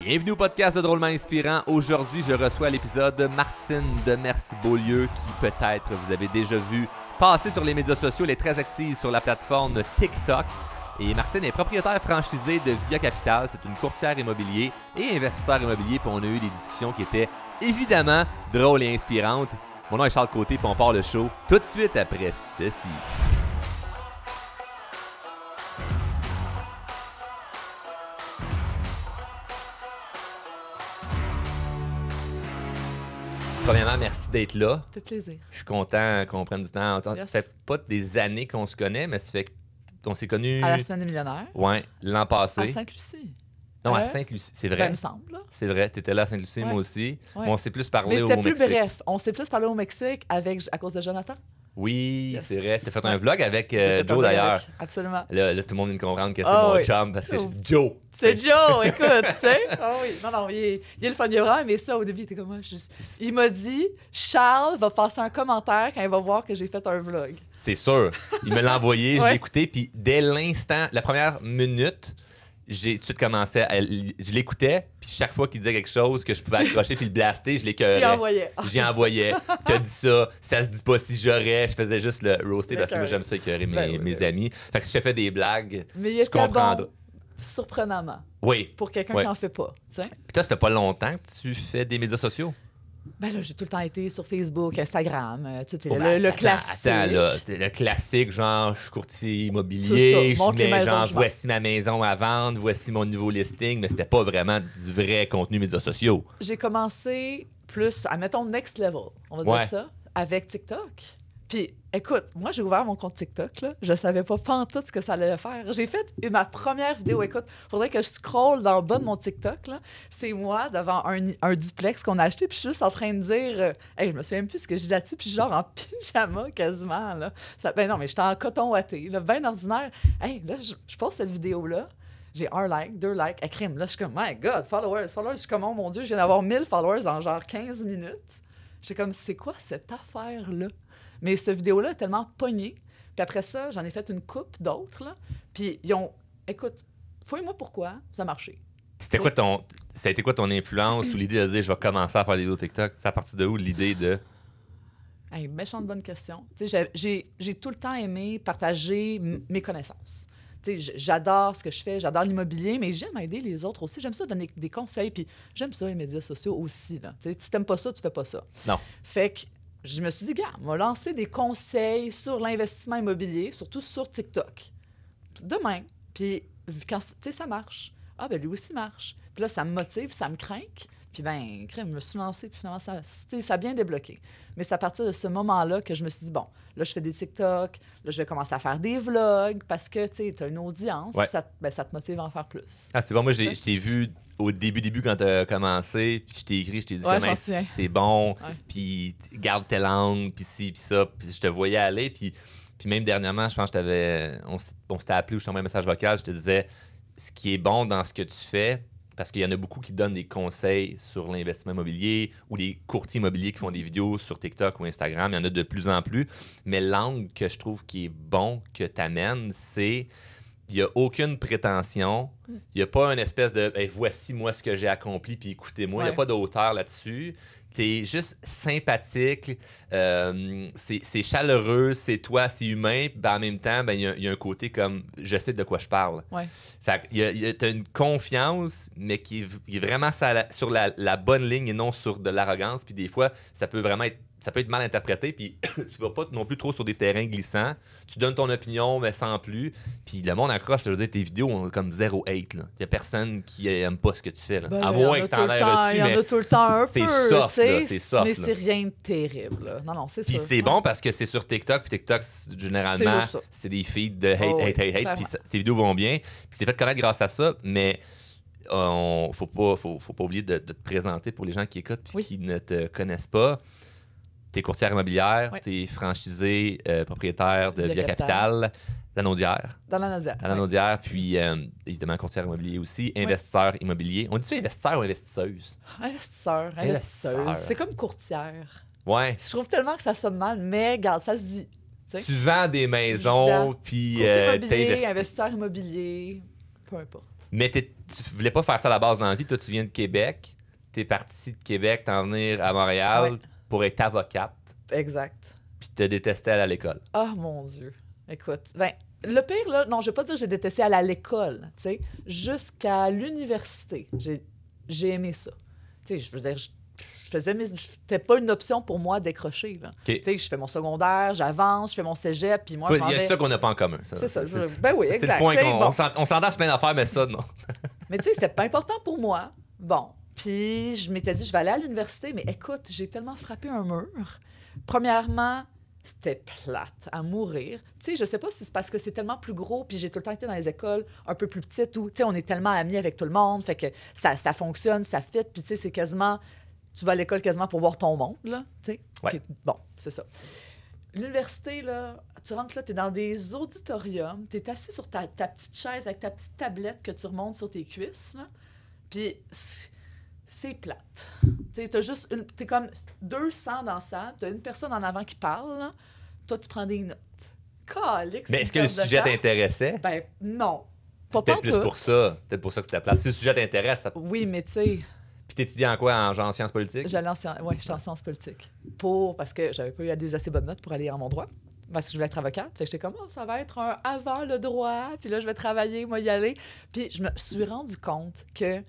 Bienvenue au podcast de Drôlement Inspirant. Aujourd'hui, je reçois à l'épisode Martine Demers-Beaulieu, qui peut-être vous avez déjà vu passer sur les médias sociaux. Elle est très active sur la plateforme TikTok. Et Martine est propriétaire franchisée de Via Capital. C'est une courtière immobilier et investisseur immobilier. Puis on a eu des discussions qui étaient évidemment drôles et inspirantes. Mon nom est Charles Côté, puis on part le show tout de suite après ceci. Premièrement, merci d'être là. Ça fait plaisir. Je suis content qu'on prenne du temps. Ça fait pas des années qu'on se connaît, mais ça fait qu'on s'est connus... À la Semaine des millionnaires. Ouais, l'an passé. À Sainte-Lucie. Non, à Sainte-Lucie, c'est vrai. Ben, il me semble. Là. C'est vrai, t'étais là à Sainte-Lucie, moi aussi. Ouais. Mais on s'est plus parlé mais au c'était plus Mexique. bref. On s'est plus parlé au Mexique à cause de Jonathan. Oui, Yes. c'est vrai. T'as fait un vlog avec J'ai fait un Joe, vlog d'ailleurs. avec. Absolument. Là, tout le monde vient de comprendre que c'est Ah mon oui. chum, parce que Oh. c'est Joe. C'est Joe, écoute, tu sais. Ah oui. Non, il est le fun. Il a vraiment aimé ça au début. Il était comme moi. Il m'a dit, Charles va passer un commentaire quand il va voir que j'ai fait un vlog. C'est sûr. Il me l'a envoyé, je Ouais. l'ai écouté, puis dès l'instant, la première minute, j'ai tout de suite commencé je l'écoutais, puis chaque fois qu'il disait quelque chose que je pouvais accrocher puis le blaster, je Tu l'écœurais. y envoyais. J'y envoyais. T'as dit ça, ça se dit pas si j'aurais. Je faisais juste le roaster parce que moi, L'écœurer. j'aime ça écœurer Ben oui, mes ben amis. Fait que si je te fais des blagues, Mais il tu était comprendras. bon, surprenamment, Oui. pour quelqu'un Ouais. qui n'en fait pas. Tu sais. Puis toi, ça fait pas longtemps que tu fais des médias sociaux? Ben là, j'ai tout le temps été sur Facebook, Instagram, tu sais, Oh, ben, le attends, classique. Attends, là, le classique, genre, je suis courtier C'est immobilier, ça, je montre les mets maisons genre, que je vends. voici ma maison à vendre, voici mon nouveau listing, mais c'était pas vraiment du vrai contenu médias sociaux. J'ai commencé plus, admettons, next level, on va Ouais. dire ça, avec TikTok. Puis, écoute, moi, j'ai ouvert mon compte TikTok, là. Je savais pas pantoute ce que ça allait faire. J'ai fait ma première vidéo. Écoute, faudrait que je scrolle dans le bas de mon TikTok, là. C'est moi devant un duplex qu'on a acheté, puis je suis juste en train de dire... hey, je me souviens même plus ce que j'ai là-dessus, puis genre en pyjama quasiment, là. Ben non, mais j'étais en coton ouaté, là, bien ordinaire. Hey, là, je poste cette vidéo-là. J'ai 1 like, 2 likes, à crime. Là, je suis comme, my God, followers. Je suis comme, oh mon Dieu, je viens d'avoir 1000 followers en genre 15 minutes. J'étais comme, c'est quoi cette affaire-là? Mais cette vidéo-là est tellement pognée. Puis après ça, j'en ai fait une couple d'autres, là. Puis ils ont, écoute, fouille-moi pourquoi, ça a marché. C'était quoi ça a été quoi ton influence ou l'idée de dire je vais commencer à faire des vidéos TikTok? C'est à partir de où l'idée de... Hey, méchante bonne question. Tu sais, j'ai tout le temps aimé partager mes connaissances. Tu sais, j'adore ce que je fais, j'adore l'immobilier, mais j'aime aider les autres aussi. J'aime ça donner des conseils, puis j'aime ça les médias sociaux aussi, là. Tu sais, si t'aimes pas ça, tu fais pas ça. Non. Fait que je me suis dit, gars, on va lancer des conseils sur l'investissement immobilier, surtout sur TikTok. Demain. Puis quand tu sais, ça marche. Ah, ben lui aussi marche. Puis là, ça me motive, ça me craint. Puis ben, crème, je me suis lancée, puis finalement, ça a bien débloqué. Mais c'est à partir de ce moment-là que je me suis dit, bon, là, je fais des TikTok, là, je vais commencer à faire des vlogs, parce que, tu sais, tu as une audience, Ouais. puis ça te motive à en faire plus. Ah, c'est bon, moi, Ça. je t'ai vu au début quand t'as commencé, puis je t'ai écrit, je t'ai dit Ouais, comment je m'en souviens. c'est bon, Ouais. puis garde tes langues, puis ci, puis ça, puis je te voyais aller, puis même dernièrement, je pense que on s'était appelé ou je t'envoyais un message vocal, je te disais, ce qui est bon dans ce que tu fais, parce qu'il y en a beaucoup qui donnent des conseils sur l'investissement immobilier ou des courtiers immobiliers qui font des vidéos sur TikTok ou Instagram. Il y en a de plus en plus. Mais l'angle que je trouve qui est bon que tu amènes, c'est il n'y a aucune prétention. Il n'y a pas une espèce de hey, voici moi ce que j'ai accompli, puis écoutez-moi. Il n'y a Ouais. pas de hauteur là-dessus. T'es juste sympathique, c'est chaleureux, c'est toi, c'est humain. Ben, en même temps, il y a un côté comme je sais de quoi je parle. Ouais. Fait que t'as une confiance, mais qui est vraiment sur la bonne ligne et non sur de l'arrogance. Puis des fois, ça peut être mal interprété. Puis tu vas pas non plus trop sur des terrains glissants. Tu donnes ton opinion, mais sans plus. Puis le monde accroche. Je veux dire, tes vidéos ont comme 0 hate. Il y a personne qui aime pas ce que tu fais. Là. Ben, À là, il y en moins a que tout t'en le aies temps, reçu, il y en mais a tout le temps un c'est peu, soft, tu sais, là, c'est soft, mais là. c'est rien de terrible. Là. Non, c'est ça. Puis c'est bon parce que c'est sur TikTok. Puis TikTok, généralement, C'est juste ça. c'est des feeds de hate, Oh, hate, oui, hate, hate. clairement. Puis tes vidéos vont bien. Puis c'est fait connaître grâce à ça. Mais faut pas oublier de te présenter pour les gens qui écoutent puis Oui. qui ne te connaissent pas. T'es courtière immobilière, Oui. t'es franchisé, propriétaire de Via Via Capital, la Naudière. Dans la Nadia. À la Naudière, puis évidemment courtière immobilier aussi, investisseur immobilier. On dit-tu investisseur ou investisseuse? Investisseur, Investisseur. investisseuse. C'est comme courtière. Ouais. Je trouve tellement que ça sonne mal, mais regarde, ça se dit. Tu sais. Tu vends des maisons, puis Courtier immobilier, t'investis. investisseur immobilier, peu importe. Mais tu voulais pas faire ça à la base dans la vie. Toi, tu viens de Québec. T'es parti de Québec, t'en venir à Montréal pour être avocate. Exact. Puis te détestais à l'école. Oh mon Dieu. Écoute, ben, le pire, là, non, je vais pas dire que j'ai détesté aller à l'école, tu sais, jusqu'à l'université. J'ai aimé ça. Tu sais, je veux dire, c'était pas une option pour moi décrocher, là. Okay. Tu sais, je fais mon secondaire, j'avance, je fais mon cégep, puis moi, je m'en Il y a vais... ça qu'on n'a pas en commun. C'est ça. Ben oui, exact. C'est le point qu'on bon. on s'entend sur plein d'affaires, mais ça, non. Mais tu sais, c'était pas important pour moi. Bon. Puis je m'étais dit, je vais aller à l'université, mais écoute, j'ai tellement frappé un mur. Premièrement, c'était plate à mourir. Tu sais, je sais pas si c'est parce que c'est tellement plus gros, puis j'ai tout le temps été dans les écoles un peu plus petites où, tu sais, on est tellement amis avec tout le monde, fait que ça fonctionne, ça fit, puis tu sais, c'est quasiment... Tu vas à l'école quasiment pour voir ton monde, là, tu sais. Ouais. Bon, c'est ça. L'université, là, tu rentres là, t'es dans des auditoriums, t'es assis sur ta petite chaise avec ta petite tablette que tu remontes sur tes cuisses, là, puis c'est plate. T'as juste t'es comme 200 dans la salle, t'as une personne en avant qui parle, là. Toi, tu prends des notes. Calique, Mais est-ce que le sujet t'intéressait? Ben, non. Pas Peut-être plus pour ça. Peut-être pour ça que c'était plate. Si le sujet t'intéresse, ça... Oui, mais tu sais... Puis t'étudies en quoi? En genre sciences politiques? J'allais en j'étais en sciences politiques. Parce que j'avais pas eu des assez bonnes notes pour aller en mon droit. Parce que je voulais être avocate. Fait que j'étais comme, oh, ça va être un avant le droit. Puis là, je vais travailler, moi, y aller. Puis je me suis rendu compte que, tu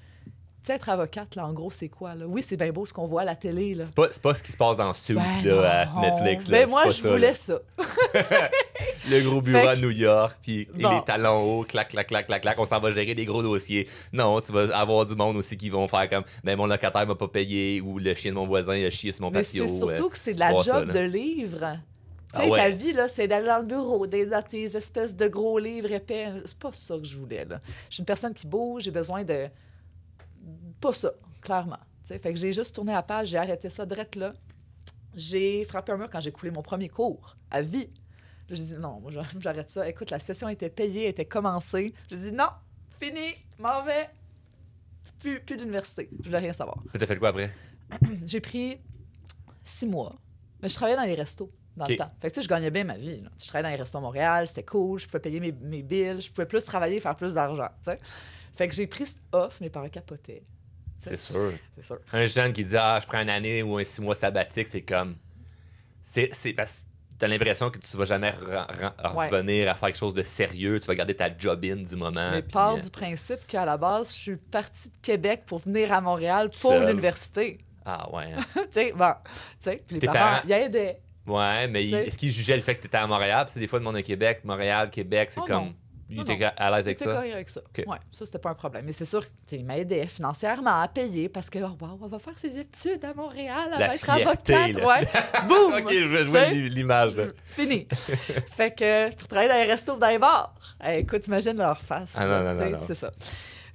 sais, être avocate, là, en gros, c'est quoi, là? Oui, c'est bien beau ce qu'on voit à la télé, là. C'est pas ce qui se passe dans Suits, là, à Netflix. Là. Ben moi, je voulais ça. Le gros bureau à New York, puis Bon. les talons hauts, clac, clac, clac, clac, clac. On s'en va gérer des gros dossiers. Non, tu vas avoir du monde aussi qui vont faire comme, ben mon locataire m'a pas payé, ou le chien de mon voisin il a chié sur mon Mais patio. c'est surtout que c'est de la voir job ça, là. de livre. Tu Ah sais, ouais. ta vie, là, c'est d'aller dans le bureau, d'être dans tes espèces de gros livres épais. C'est pas ça que je voulais, là. Je suis une personne qui bouge, j'ai besoin de... Pas ça, clairement. Tu sais, fait que j'ai juste tourné la page, j'ai arrêté ça direct là. J'ai frappé un mur quand j'ai coulé mon premier cours à vie. J'ai dit non, moi j'arrête ça. Écoute, la session était payée, était commencée. J'ai dit non, fini, m'en vais. Plus d'université. Je voulais rien savoir. T'as fait quoi après? J'ai pris 6 mois. Mais je travaillais dans les restos dans le temps. Fait que tu sais, je gagnais bien ma vie, là. Je travaillais dans les restos à Montréal, c'était cool, je pouvais payer mes bills, je pouvais plus travailler, faire plus d'argent, tu sais. Fait que j'ai pris off, mes parents capotaient. C'est sûr. C'est sûr. Un jeune qui dit ah, je prends une année ou un 6 mois sabbatique, c'est comme. C'est parce que t'as l'impression que tu vas jamais revenir à faire quelque chose de sérieux. Tu vas garder ta job-in du moment. Mais puis, part du principe qu'à la base, je suis partie de Québec pour venir à Montréal pour Seul. l'université. Ah ouais. Hein. Tu sais, bon. Tu sais, puis les Tes parents, parents- ils aidaient. Ouais, mais T'sais. est-ce qu'il jugeait le fait que t'étais à Montréal? Puis c'est des fois le monde de Québec, Montréal, Québec, c'est Oh comme. non. Il Non, était non. à l'aise avec J'étais ça. correct avec ça. OK. Ouais, ça, c'était pas un problème. Mais c'est sûr qu'il m'aidait financièrement à payer parce que, oh, wow, on va faire ses études à Montréal, elle La va être fierté, avocate. là. Ouais. Boum! Ok, je vois T'sais. l'image. Là. Fini. Fait que pour travailler dans les restos ou dans les bars, écoute, imagine leur face. Ah, là, non, t'sais, non. C'est ça.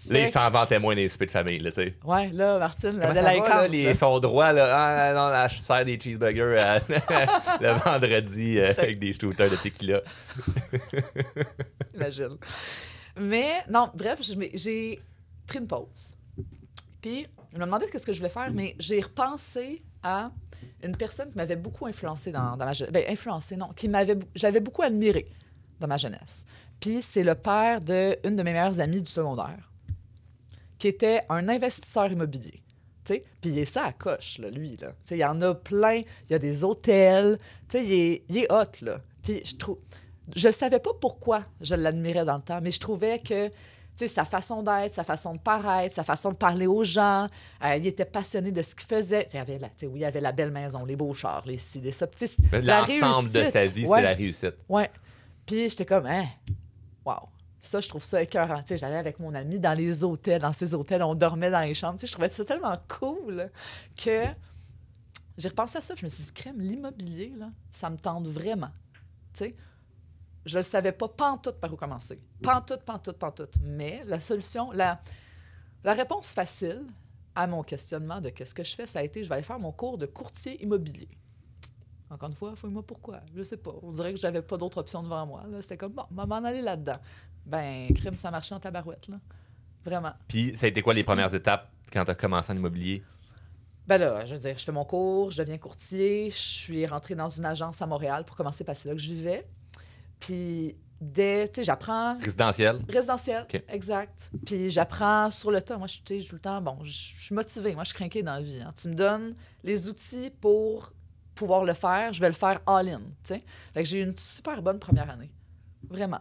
Là, Fait ils s'en vantaient moins des soupers de famille, là, tu sais. que- Ouais, là, Martine, la Comment ça va, là, délinquante. ils sont droits, là. Ah, non, là, je sers des cheeseburgers le vendredi avec des shooters de tequila. Imagine. Mais, non, bref, j'ai pris une pause. Puis, je me demandais qu'est-ce que je voulais faire, mais j'ai repensé à une personne qui m'avait beaucoup influencée dans ma jeunesse. Ben, influencée, non, j'avais beaucoup admiré dans ma jeunesse. Puis, c'est le père d'une de mes meilleures amies du secondaire, qui était un investisseur immobilier. Tu sais, puis il est ça à coche, là, lui. Là. Tu sais, il y en a plein. Il y a des hôtels. Tu sais, il est hot, là. Puis je savais pas pourquoi je l'admirais dans le temps, mais je trouvais que, tu sais, sa façon d'être, sa façon de paraître, sa façon de parler aux gens, il était passionné de ce qu'il faisait. Tu sais, oui, il avait la belle maison, les beaux chars, les ci, les ça. Puis, tu sais, la L'ensemble de réussite. sa vie, Ouais. c'est la réussite. Ouais. Puis j'étais comme, hein, wow. Ça, je trouve ça écœurant. Tu sais, j'allais avec mon ami dans les hôtels, dans ces hôtels, on dormait dans les chambres. Tu sais, je trouvais ça tellement cool que j'ai repensé à ça. Puis je me suis dit, crème, l'immobilier, là, ça me tente vraiment. Tu sais, je ne savais pas pantoute par où commencer. Pantoute. Mais la solution, la réponse facile à mon questionnement de qu'est-ce que je fais, ça a été, je vais aller faire mon cours de courtier immobilier. Encore une fois, fouille-moi pourquoi. Je sais pas. On dirait que j'avais pas d'autre option devant moi. Là. C'était comme, bon, on va m'en aller là-dedans. Ben, crime, ça marchait en tabarouette, là. Vraiment. Puis, ça a été quoi les premières étapes quand tu as commencé en immobilier? Ben là, je veux dire, je fais mon cours, je deviens courtier, je suis rentrée dans une agence à Montréal pour commencer parce que c'est là que je vivais. Puis, tu sais, j'apprends... Résidentiel? Résidentiel, OK. exact. Puis j'apprends sur le tas. Moi, tu sais, tout le temps, bon, je suis motivée. Moi, je suis crinquée dans la vie. Hein. Tu me donnes les outils pour pouvoir le faire, je vais le faire all-in, tu sais. Fait que j'ai eu une super bonne première année. Vraiment.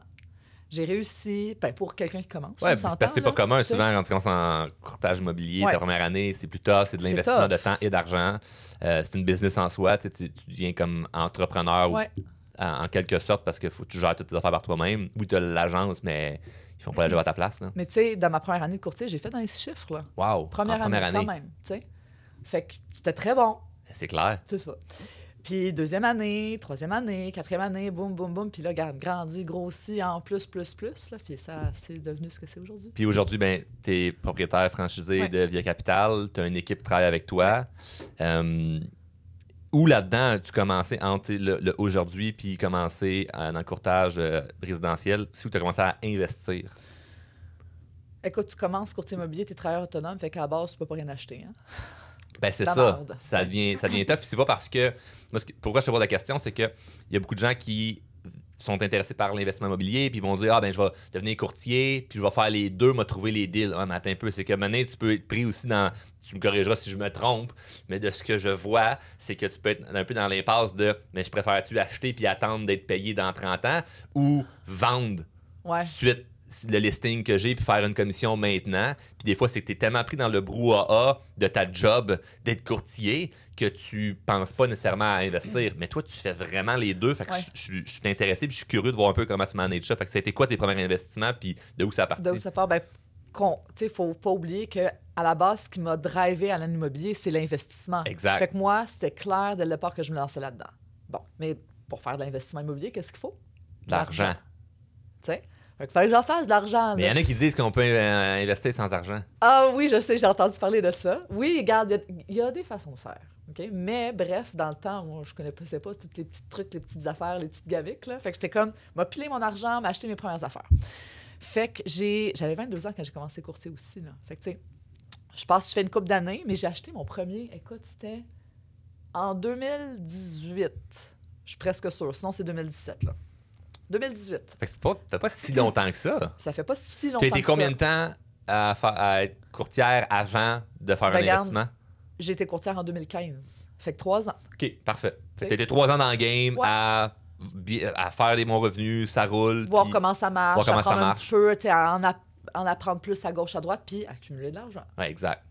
J'ai réussi, ben, pour quelqu'un qui commence, Oui, on c'est s'entend, parce que c'est pas là, commun. tu sais. Souvent, quand tu commences en courtage immobilier, Ouais. ta première année, c'est plus tough, c'est de C'est l'investissement tough. de temps et d'argent. C'est une business en soi. Tu sais, tu deviens comme entrepreneur Ouais. en quelque sorte parce qu'il faut que tu gères toutes tes affaires par toi-même. Oui, tu as l'agence, mais ils font pas la job à ta place. Là. Mais tu sais, dans ma première année de courtier, j'ai fait dans les 6 chiffres, là. Wow! Première En première année, quand même, tu sais. Fait que c'était très bon, C'est clair. tout ça. Puis deuxième année, troisième année, quatrième année, boum, boum, boum. Puis là, regarde, grandi, grossi en plus, là. Puis ça, c'est devenu ce que c'est aujourd'hui. Puis aujourd'hui, ben, tu es propriétaire franchisé Ouais. de Via Capital. Tu as une équipe qui travaille avec toi. Où là-dedans as-tu commencé entre le aujourd'hui puis commencer dans le courtage résidentiel? C'est où tu as commencé à investir? Écoute, tu commences courtier immobilier, tu es travailleur autonome, fait qu'à la base, tu peux pas rien acheter, hein? Ben c'est La ça. merde. Ça devient tough. Puis c'est pas parce que. Moi, pourquoi je te pose la question, c'est qu'il y a beaucoup de gens qui sont intéressés par l'investissement immobilier, puis ils vont dire, ah ben je vais devenir courtier, puis je vais faire les deux, m'a trouver les deals. Ah, mais attends un peu, c'est que maintenant, tu peux être pris aussi dans. Tu me corrigeras si je me trompe, mais de ce que je vois, c'est que tu peux être un peu dans l'impasse de, mais je préfère-tu acheter puis attendre d'être payé dans 30 ans ou vendre Ouais. suite le listing que j'ai puis faire une commission maintenant. Puis des fois, c'est que tu es tellement pris dans le brouhaha de ta job d'être courtier que tu penses pas nécessairement à investir. Mais toi, tu fais vraiment les deux. Fait que Ouais. je suis intéressé puis je suis curieux de voir un peu comment tu manages ça. Fait que ça a été quoi tes premiers investissements puis de où ça a parti? De où ça part? Ben, tu sais, faut pas oublier que à la base, ce qui m'a drivé à l'immobilier, c'est l'investissement. Exact. Fait que moi, c'était clair dès le départ que je me lançais là-dedans. Bon, mais pour faire de l'investissement immobilier, qu'est-ce qu'il faut? De l'argent. Tu sais? Fait que fallait que j'en fasse de l'argent. Mais il y là. en a qui disent qu'on peut investir sans argent. Ah oui, je sais, j'ai entendu parler de ça. Oui, regarde, il y a des façons de faire. OK? Mais bref, dans le temps, moi, je connaissais pas tous les petits trucs, les petites affaires, les petites gaviques. Là. Fait que j'étais comme, m'a pilé mon argent, m'acheter mes premières affaires. Fait que j'avais 22 ans quand j'ai commencé courtier aussi. Là. Fait que tu sais, je pense que je fais une couple d'années, mais j'ai acheté mon premier, écoute, c'était en 2018. Je suis presque sûre, sinon c'est 2017. Là. 2018. Fait que ça fait pas si longtemps que ça. Ça fait pas si Tu longtemps as été que combien ça. de temps à être courtière avant de faire un Regarde. investissement? J'ai été courtière en 2015. Fait que 3 ans. OK, parfait. Fait que T'sais. tu as été 3 ans dans le game Ouais. à faire des bons revenus, ça roule. Voir puis- comment ça marche, voir comment ça apprendre un marche. petit peu, tu sais, en apprendre plus à gauche, à droite, puis accumuler de l'argent. Ouais, exact.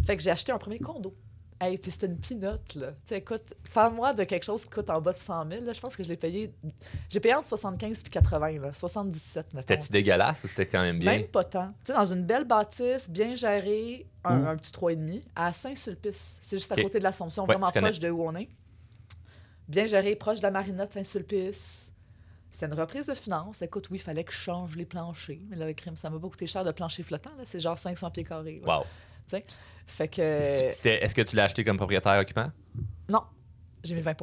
Fait que j'ai acheté un premier condo. Hey, puis c'était une pinotte, là. Tu sais, écoute, parle-moi de quelque chose qui coûte en bas de 100 000, là, je pense que je l'ai payé... J'ai payé entre 75 et 80, là, 77, mettons. C'était-tu dégueulasse ou c'était quand même bien? Même pas tant. Tu sais, dans une belle bâtisse, bien gérée, Où? un petit 3,5, à Saint-Sulpice. C'est juste à OK. côté de l'Assomption, Ouais, vraiment je connais. proche de où on est. Bien géré, proche de la marina de Saint-Sulpice. C'était une reprise de finances. Écoute, oui, il fallait que je change les planchers. Mais là, le crime, ça m'a pas coûté cher de plancher flottant. Là. C'est genre 500 pieds carrés. là. Wow. Fait que... Est-ce que tu l'as acheté comme propriétaire occupant? Non, j'ai mis 20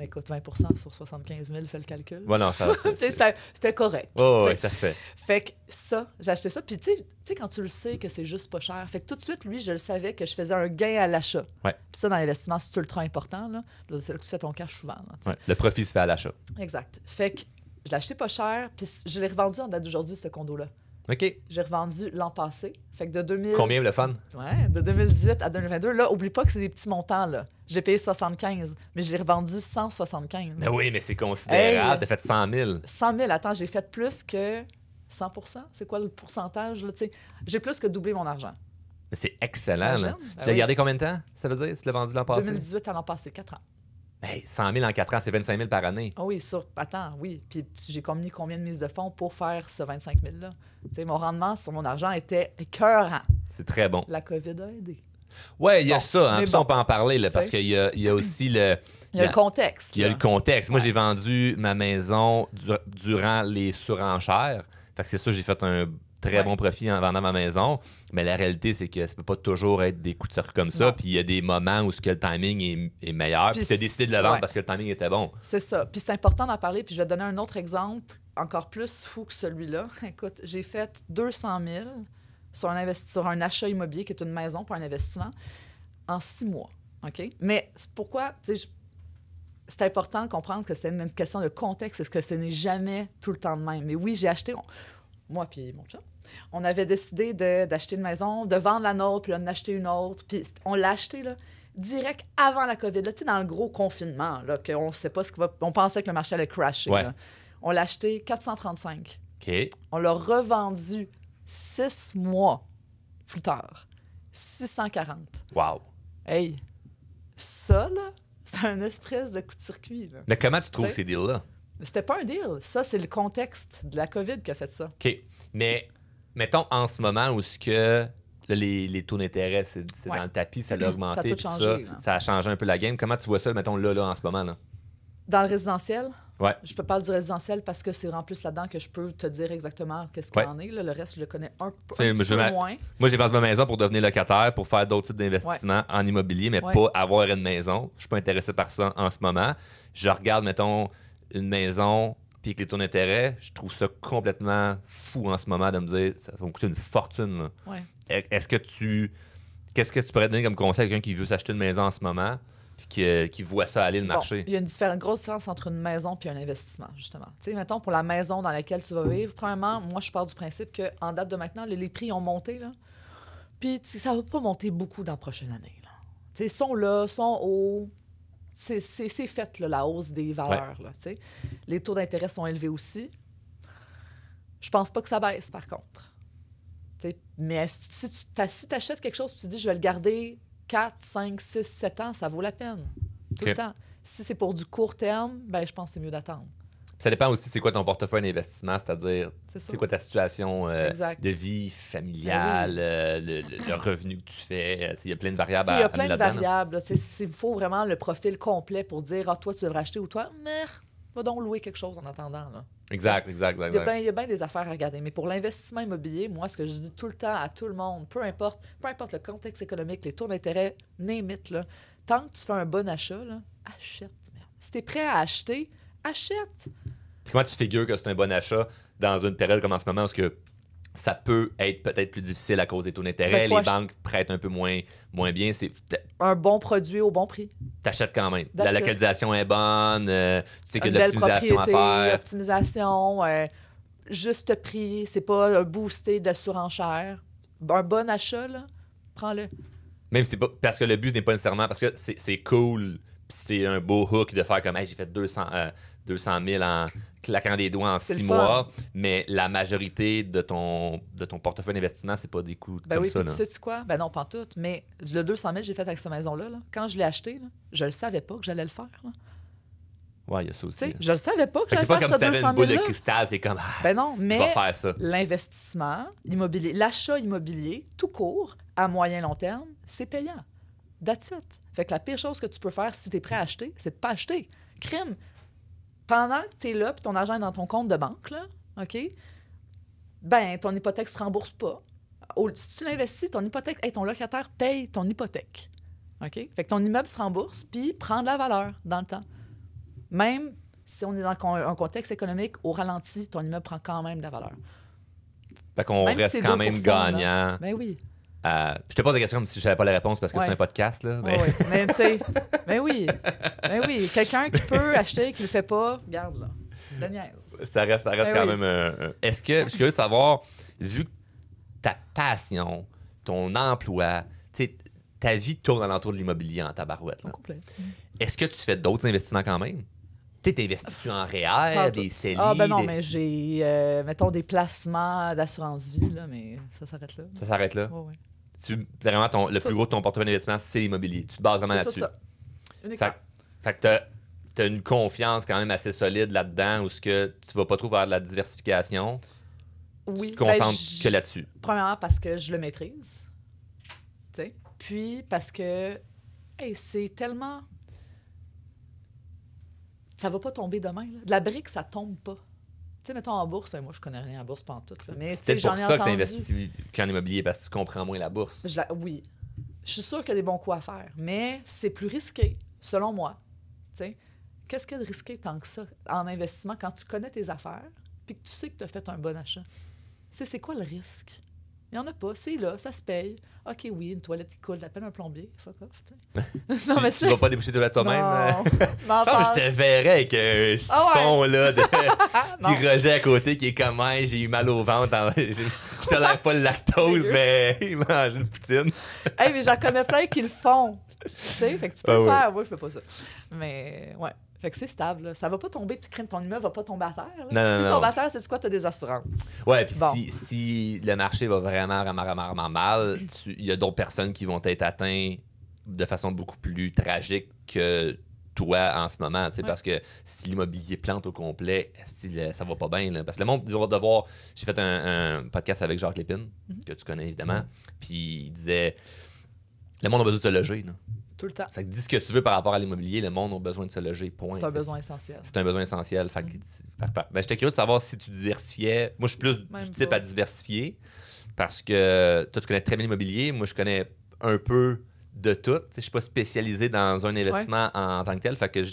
Écoute, 20 sur 75 000, fais le calcul. Ouais, non, ça. Tu sais, c'était correct. Oh, tu ouais, sais. ça se fait. Fait que ça, j'ai acheté ça. Puis tu sais, quand tu le sais que c'est juste pas cher, fait que tout de suite, lui, je le savais que je faisais un gain à l'achat. Ouais. Puis ça, dans l'investissement, c'est ultra important. Là. C'est là que tu fais ton cash souvent. Là, tu sais. Ouais. Le profit se fait à l'achat. Exact. Fait que je l'ai acheté pas cher, puis je l'ai revendu en date d'aujourd'hui, ce condo-là. OK. J'ai revendu l'an passé. Fait que de 2000... Combien le fun? Ouais, de 2018 à 2022. Là, oublie pas que c'est des petits montants, là. J'ai payé 75, mais je l'ai revendu 175. Mais oui, mais c'est considérable. Hey. T'as fait 100 000. 100 000, attends, j'ai fait plus que 100 C'est quoi le pourcentage, là, tu sais? J'ai plus que doublé mon argent. Mais c'est excellent. Là. T'imagines? Tu Ben l'as oui. gardé combien de temps, ça veut dire, si tu l'as vendu l'an passé? 2018 à l'an passé, 4 ans. Hey, 100 000 en 4 ans, c'est 25 000 par année. Ah oui, attends, oui. Puis j'ai mis combien de mises de fonds pour faire ce 25 000-là? Tu sais, mon rendement sur mon argent était écœurant. C'est très bon. La COVID a aidé. Ouais, il y a Bon, ça. Hein, mais puis ça, bon. on peut en parler, là, parce Tu sais. qu'il y a aussi le... Il y a le contexte. Il y a là. le contexte. Moi, Ouais. j'ai vendu ma maison durant les surenchères. Fait que c'est ça, j'ai fait un très Ouais. bon profit en vendant ma maison. Mais la réalité, c'est que ça peut pas toujours être des coups de circuit comme ça. Non. Puis il y a des moments où le timing est meilleur. Puis Puis tu as décidé de le vendre ouais. parce que le timing était bon. C'est ça. Puis c'est important d'en parler. Puis je vais te donner un autre exemple encore plus fou que celui-là. Écoute, j'ai fait 200 000 sur un achat immobilier qui est une maison pour un investissement en 6 mois. OK? Mais c'est pourquoi, tu sais, c'est important de comprendre que c'est une question de contexte, est-ce que ce n'est jamais tout le temps de même. Mais oui, j'ai acheté, moi puis mon chum, on avait décidé d'acheter une maison, de vendre la nôtre, puis d'en acheter une autre. Puis on l'a acheté là, direct avant la COVID, là, tu sais, dans le gros confinement, là, qu'on ne sait pas ce qui va... On pensait que le marché allait crasher. Ouais. Là. On l'a acheté 435. OK. On l'a revendu 6 mois plus tard. 640. Wow. Hey, ça, là, c'est un espèce de coup de circuit. Là. Mais comment tu trouves T'sais? ces deals-là? C'était pas un deal. Ça, c'est le contexte de la COVID qui a fait ça. OK. Mais mettons en ce moment où ce que là, les taux d'intérêt, c'est Ouais. dans le tapis, ça l'a augmenté. Ça a tout puis changé, là. ça a changé un peu la game. Comment tu vois ça, mettons, là en ce moment? Là? Dans le résidentiel, Ouais. je peux parler du résidentiel parce que c'est vraiment plus là-dedans que je peux te dire exactement qu'est-ce qu'il Ouais. en est. Là. Le reste, je le connais un C'est- petit je peu m'a- moins. Moi, j'ai vendu ma maison pour devenir locataire, pour faire d'autres types d'investissements en immobilier, mais Ouais. pas avoir une maison. Je suis pas intéressé par ça en ce moment. Je regarde, mettons, une maison, puis avec les taux d'intérêt, je trouve ça complètement fou en ce moment de me dire ça va me coûter une fortune. Là. Ouais. Qu'est-ce que tu pourrais donner comme conseil à quelqu'un qui veut s'acheter une maison en ce moment, puis qui voit ça aller le Bon, marché? il y a une grosse différence entre une maison et un investissement, justement. Tu sais, mettons, pour la maison dans laquelle tu vas vivre, premièrement, moi, je pars du principe qu'en date de maintenant, les prix ont monté, là. Puis, tu sais, ça va pas monter beaucoup dans la prochaine année, là. Tu sais, ils sont là, sont hauts. C'est fait, là, la hausse des valeurs, là, tu sais. Les taux d'intérêt sont élevés aussi. Je pense pas que ça baisse, par contre. Tu sais, mais si tu achètes quelque chose, tu te dis, je vais le garder 4, 5, 6, 7 ans, ça vaut la peine. Tout OK. le temps. Si c'est pour du court terme, ben je pense que c'est mieux d'attendre. Ça dépend aussi c'est quoi ton portefeuille d'investissement, c'est-à-dire C'est ça. c'est quoi ta situation Exact. de vie familiale, Ben le revenu que tu fais. Il y a plein de variables Tu sais, à il y a amener plein de là-dedans, là. variables. Là. Tu sais, il faut vraiment le profil complet pour dire, ah, toi, tu devrais acheter ou toi, mais va donc louer quelque chose en attendant. Là. Exact. Il y a bien des affaires à regarder. Mais pour l'investissement immobilier, moi, ce que je dis tout le temps à tout le monde, peu importe le contexte économique, les taux d'intérêt, name it, là, tant que tu fais un bon achat, là, achète. Merde. Si tu es prêt à acheter, achète. Puis comment tu figures que c'est un bon achat dans une période comme en ce moment où que ça peut être peut-être plus difficile à cause des taux d'intérêt, Ben, faut les banques prêtent un peu moins bien, Un bon produit au bon prix. t'achètes quand même. That's La it. localisation est bonne, tu sais qu'il y Une a de belle l'optimisation à propriété, faire. optimisation, juste prix, c'est pas un boosté de surenchère. Un bon achat, là, prends-le. Même si c'est pas parce que le but n'est pas nécessairement parce que c'est cool, puis c'est un beau hook de faire comme hey, j'ai fait 200 000 en claquant des doigts en C'est 6 le fun. mois, mais la majorité de ton portefeuille d'investissement, c'est pas des coûts Ben comme oui, ça. puis Là. tu sais-tu quoi? Ben non, pas en tout. Mais le 200 000 que j'ai fait avec cette maison-là, là, quand je l'ai acheté, là, je le savais pas que j'allais le faire. Là. Ouais, il y a ça Tu aussi. sais, là. je le savais pas que Fait que j'allais c'est pas faire comme ce si t'avais 200 une boule 000 de là. cristal, c'est comme Ben non, je vais mais faire ça. l'investissement immobilier, l'achat immobilier, tout court, à moyen long terme, c'est payant. That's it. Fait que la pire chose que tu peux faire si tu es prêt à acheter, c'est de pas acheter. Crime. Pendant que tu es là puis ton argent est dans ton compte de banque, là, OK? Ben, ton hypothèque se rembourse pas. Si tu l'investis, ton hypothèque, hey, ton locataire paye ton hypothèque. OK? Fait que ton immeuble se rembourse puis prend de la valeur dans le temps. Même si on est dans un contexte économique au ralenti, ton immeuble prend quand même de la valeur. Fait qu'on Même si reste c'est quand même 2%, là. gagnant. Ben oui. Je te pose la question comme si je savais pas la réponse parce que Ouais. c'est un podcast. Là, mais... Ouais, ouais. Mais tu sais, ben oui. Ben oui. Quelqu'un qui peut acheter, qui le fait pas, regarde là. De niaise. Ça reste Ben quand oui. même Est-ce que, je suis curieux de savoir, vu que ta passion, ton emploi, tu sais, ta vie tourne alentour de l'immobilier en tabarouette, là. Complet. Est-ce que tu fais d'autres investissements quand même? Tu sais, t'investis-tu en REER, Pas des tout. CELI? Ah ben non, des- mais j'ai, mettons, des placements d'assurance vie, là, mais ça s'arrête là. Ça s'arrête là? Ouais, ouais. Vraiment, le Tout. plus gros de ton portefeuille d'investissement, c'est l'immobilier. Tu te bases vraiment C'est tout là-dessus. ça. Uniquement. Fait que t'as une confiance quand même assez solide là-dedans où ce que tu vas pas trop vers de la diversification. Oui. Tu te concentres ben, que là-dessus. Premièrement, parce que je le maîtrise. Tu sais. Puis, parce que, hey, c'est tellement. Ça va pas tomber demain. Là. De la brique, ça tombe pas. Tu sais, mettons en bourse, moi, je connais rien en bourse pantoute. Là. Mais, tu C'est sais, peut-être j'en pour ai ça que tu entendu. investis qu'en immobilier parce que tu comprends moins la bourse. Oui. Je suis sûre qu'il y a des bons coups à faire, mais c'est plus risqué, selon moi. Tu sais, qu'est-ce qu'il y a de risqué tant que ça en investissement quand tu connais tes affaires puis que tu sais que tu as fait un bon achat? Tu sais, c'est quoi le risque? Il n'y en a pas. C'est là, ça se paye. OK, oui, une toilette qui coule, t'appelles un plombier. Fuck off. Tu vas pas déboucher toi toi-même? Non, Je te verrais avec un siphon là, qui rejet à côté qui est comme hey, j'ai eu mal au ventre. Je tolère pas le lactose, mais il mange une poutine. Hey, mais j'en connais plein qui le font. Tu sais, fait que tu peux le faire. Moi, je fais pas ça. Mais ouais. Fait que c'est stable, là. Ça va pas tomber, ton immeuble va pas tomber à terre. Non, si non. tombe à terre, c'est quoi? T'as des assurances. Ouais, puis si le marché va vraiment mal, il y a d'autres personnes qui vont être atteintes de façon beaucoup plus tragique que toi en ce moment, parce que si l'immobilier plante au complet, ça va pas bien. Là, parce que le monde va devoir... J'ai fait un podcast avec Jacques Lépine, que tu connais évidemment, puis il disait, le monde a besoin de se loger, là. Tout le temps. Fait que dis ce que tu veux par rapport à l'immobilier, le monde a besoin de se loger, point. C'est un besoin essentiel. C'est un besoin essentiel. Fait que, ben, j'étais curieux de savoir si tu diversifiais. Moi, je suis plus du type à diversifier parce que toi, tu connais très bien l'immobilier. Moi, je connais un peu de tout. Je suis pas spécialisé dans un investissement en tant que tel. Fait que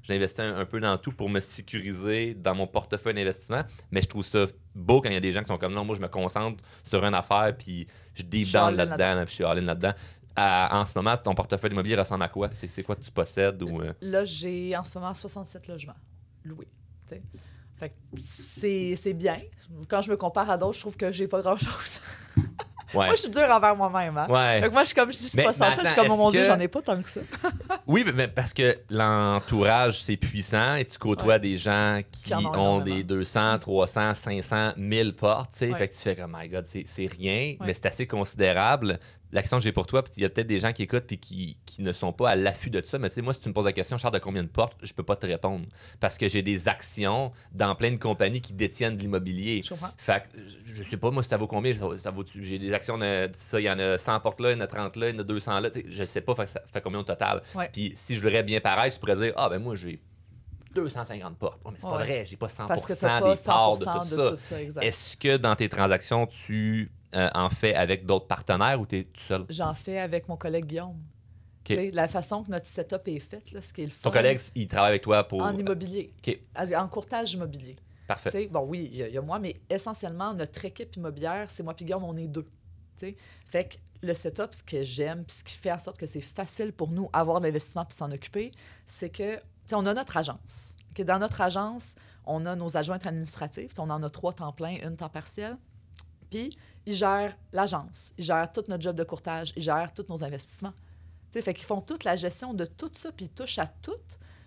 j'investis un peu dans tout pour me sécuriser dans mon portefeuille d'investissement. Mais je trouve ça beau quand il y a des gens qui sont comme non, moi, je me concentre sur une affaire puis je deep down là-dedans, puis je suis all-in là-dedans. En ce moment, ton portefeuille immobilier ressemble à quoi? C'est quoi que tu possèdes? Ou... Là, j'ai en ce moment 67 logements loués. T'sais. Fait que c'est bien. Quand je me compare à d'autres, je trouve que j'ai pas grand-chose. Ouais. Moi, je suis dure envers moi-même. Hein? Ouais. Fait que moi, je dis 67, je suis comme, oh mon Dieu, j'en ai pas tant que ça. Oui, mais parce que l'entourage, c'est puissant et tu côtoies des gens qui ont des 200, 300, 500, 1000 portes. Fait que tu fais comme, my God, c'est rien, mais c'est assez considérable. La question que j'ai pour toi, puis il y a peut-être des gens qui écoutent et qui ne sont pas à l'affût de ça, mais tu sais, moi, si tu me poses la question, Charles, de combien de portes, je peux pas te répondre. Parce que j'ai des actions dans plein de compagnies qui détiennent de l'immobilier. Je comprends. Fait que je sais pas, moi, si ça vaut combien. J'ai des actions de ça, il y en a 100 portes là, il y en a 30 là, il y en a 200 là. Je sais pas, ça fait combien au total. Ouais. Puis si je voudrais bien paraître, je pourrais dire, ah, ben moi, j'ai 250 portes. Mais c'est pas vrai, j'ai pas 100% Parce que des pas parts de tout ça. Exact. Est-ce que dans tes transactions, tu en fais avec d'autres partenaires ou tu es tout seul? J'en fais avec mon collègue Guillaume. Okay. La façon que notre setup est fait, là, ce qui est le fun. Ton collègue, il travaille avec toi pour... En immobilier. Okay. En courtage immobilier. Parfait. T'sais, bon, oui, il y a moi, mais essentiellement, notre équipe immobilière, c'est moi et Guillaume, on est deux. T'sais. Fait que le setup, ce que j'aime, puis ce qui fait en sorte que c'est facile pour nous avoir de l'investissement puis s'en occuper, c'est que, on a notre agence. Okay? Dans notre agence, on a nos adjointes administratives. On en a 3 temps plein, 1 temps partiel. Puis, ils gèrent l'agence, ils gèrent tout notre job de courtage, ils gèrent tous nos investissements. T'sais, fait qu'ils font toute la gestion de tout ça, puis ils touchent à tout.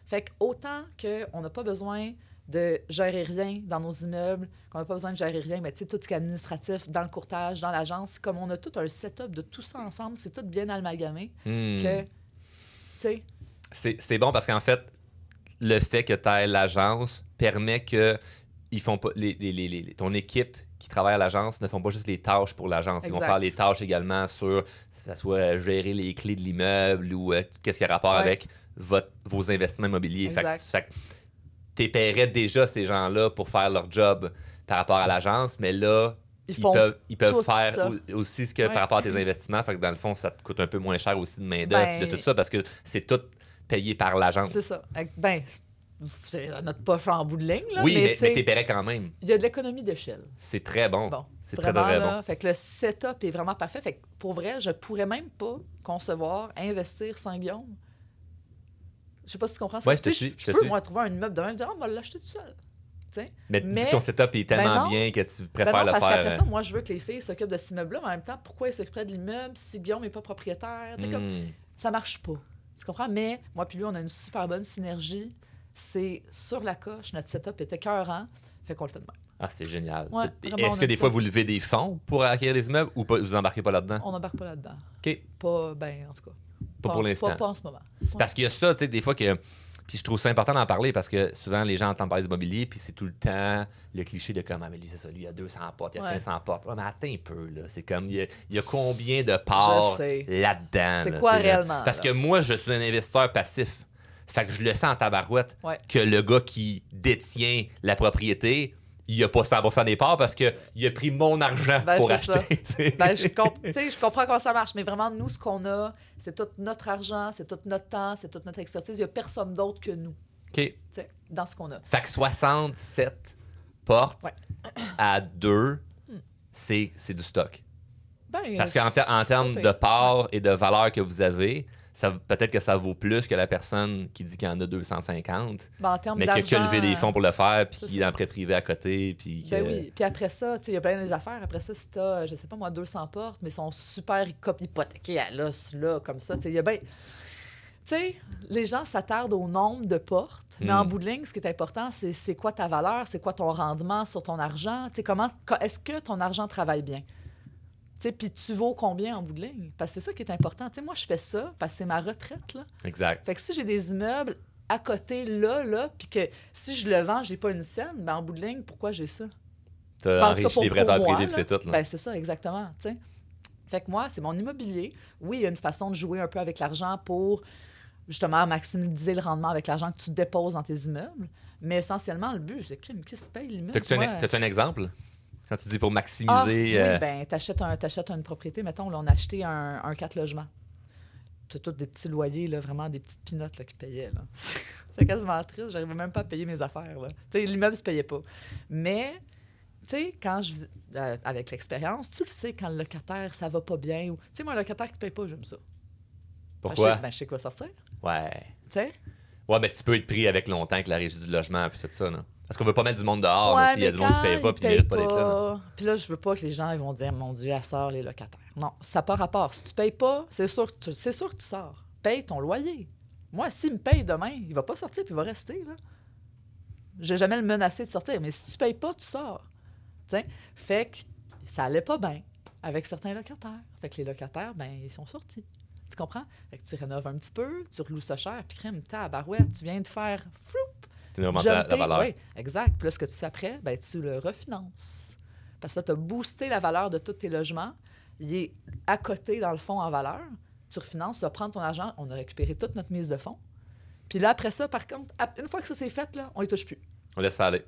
Fait qu'autant qu'on n'a pas besoin de gérer rien dans nos immeubles, qu'on n'a pas besoin de gérer rien, mais tout ce qui est administratif dans le courtage, dans l'agence, comme on a tout un setup de tout ça ensemble, c'est tout bien amalgamé. Que, c'est bon parce qu'en fait, le fait que tu aies l'agence permet que ils font pas, ton équipe qui travaille à l'agence ne font pas juste les tâches pour l'agence. Ils vont faire les tâches également sur, que ce soit gérer les clés de l'immeuble ou qu'est-ce qui a rapport avec vos investissements immobiliers. Fait que tu paierais déjà ces gens-là pour faire leur job par rapport à l'agence, mais là, ils peuvent faire aussi ce que par rapport à tes investissements. Fait que dans le fond, ça te coûte un peu moins cher aussi de main-d'œuvre, de tout ça, parce que c'est tout payé par l'agence. C'est ça. Ben, c'est notre poche en bout de ligne. Là, oui, mais t'es paierais quand même. Il y a de l'économie d'échelle. C'est très bon. C'est très, très bon. Fait que le setup est vraiment parfait. Fait que pour vrai, je pourrais même pas concevoir investir sans Guillaume. Je sais pas si tu comprends ça. Ouais, je peux, moi, trouver un immeuble de même et dire, on va l'acheter tout seul. Mais ton setup est tellement bien que tu préfères le faire. Parce qu'après ça, moi, je veux que les filles s'occupent de cet immeuble-là, mais en même temps, pourquoi ils s'occuperaient de l'immeuble si Guillaume n'est pas propriétaire? Comme, ça marche pas. Tu comprends? Mais moi puis lui, on a une super bonne synergie. C'est sur la coche. Notre setup était écœurant. Fait qu'on le fait de même. Ah, c'est génial. Ouais, est-ce que des fois, vous levez des fonds pour acquérir des immeubles ou vous embarquez pas là-dedans? On n'embarque pas là-dedans. OK. Pas, ben, en tout cas. Pas pour l'instant. Pas en ce moment. Parce qu'il y a ça, tu sais, des fois que... Puis je trouve ça important d'en parler parce que souvent, les gens entendent parler d'immobilier puis c'est tout le temps le cliché de comme, ah, mais lui, c'est ça, lui, il y a 200 portes, il y a 500 portes. Oh, mais attends un peu, là. C'est comme, il y a combien de parts là-dedans? C'est quoi réellement? Parce que moi, je suis un investisseur passif. Fait que je le sens en tabarouette que le gars qui détient la propriété, il a pas 100% des parts parce qu'il a pris mon argent pour acheter. Je comprends comment ça marche, mais vraiment, nous, ce qu'on a, c'est tout notre argent, c'est tout notre temps, c'est toute notre expertise. Il n'y a personne d'autre que nous dans ce qu'on a. Fait que 67 portes à 2, c'est du stock. Ben, Parce qu'en c'est termes pas de pire. part et de valeur que vous avez, peut-être que ça vaut plus que la personne qui dit qu'il y en a 250, Ben, en termes mais qui a que d'argent, levé des fonds pour le faire, puis c'est qui est ça. dans le prêt privé à côté, puis que... Ben oui. Puis après ça, tu sais, il y a plein des affaires. Après ça, si t'as, je sais pas moi, 200 portes, mais sont super hypothéquées à l'os, là, comme ça, tu sais, il y a bien... Tu sais, les gens s'attardent au nombre de portes, mais en bout de ligne, ce qui est important, c'est quoi ta valeur, c'est quoi ton rendement sur ton argent, tu sais, est-ce que ton argent travaille bien? Tu sais, puis tu vaux combien en bout de ligne? Parce que c'est ça qui est important. Tu sais, moi, je fais ça parce que c'est ma retraite, là. Exact. Fait que si j'ai des immeubles à côté, là, puis que si je le vends, j'ai pas une scène, ben en bout de ligne, pourquoi j'ai ça? T'as Ben, en tout cas, enrichi les pour prêteurs moi, privés, puis là, c'est tout, là. ben c'est ça, exactement, tu sais. Fait que moi, c'est mon immobilier. Oui, il y a une façon de jouer un peu avec l'argent pour, justement, maximiser le rendement avec l'argent que tu déposes dans tes immeubles. Mais essentiellement, le but, c'est qui se paye l'immeuble? Moi, T'as-tu un exemple? Quand tu dis pour oui, maximiser... ben t'achètes une propriété. Mettons, là, on a acheté un 4 logements. T'as tous des petits loyers, là, vraiment des petites pinottes là, qui payaient. Là. C'est quasiment triste. J'arrivais même pas à payer mes affaires. Là. Tu sais, l'immeuble se payait pas. Mais, tu sais, avec l'expérience, tu le sais quand le locataire, ça va pas bien. Tu sais, moi, un locataire qui paye pas, j'aime ça. Pourquoi? Je sais quoi sortir. Ouais. Tu sais? Ouais, mais tu peux être pris avec longtemps avec la régie du logement, puis tout ça, là. Parce qu'on veut pas mettre du monde dehors, Ouais, mais il y a mais du monde qui quand paye pas, ils puis ils méritent pas payent d'être là. là. Puis là, je veux pas que les gens ils vont dire, mon Dieu, elle sort les locataires. Non, ça n'a pas rapport. Si tu payes pas, c'est sûr que tu sors. Paye ton loyer. Moi, s'il me paye demain, il va pas sortir puis il va rester. Là. Je vais jamais le menacer de sortir. Mais si tu payes pas, tu sors. T'sais? Fait que ça allait pas bien avec certains locataires. Fait que les locataires, ben, ils sont sortis. Tu comprends? Fait que tu rénoves un petit peu, tu reloues ça cher, puis crème, tabarouette, tu viens de faire flou. C'est vraiment la valeur. Oui, exact. Puis là, ce que tu fais après, ben, tu le refinances. Parce que là, tu as boosté la valeur de tous tes logements. Il est à côté, dans le fond, en valeur. Tu refinances, tu vas prendre ton argent. On a récupéré toute notre mise de fonds. Puis là, après ça, par contre, une fois que ça s'est fait, là, on ne les touche plus. On laisse ça aller.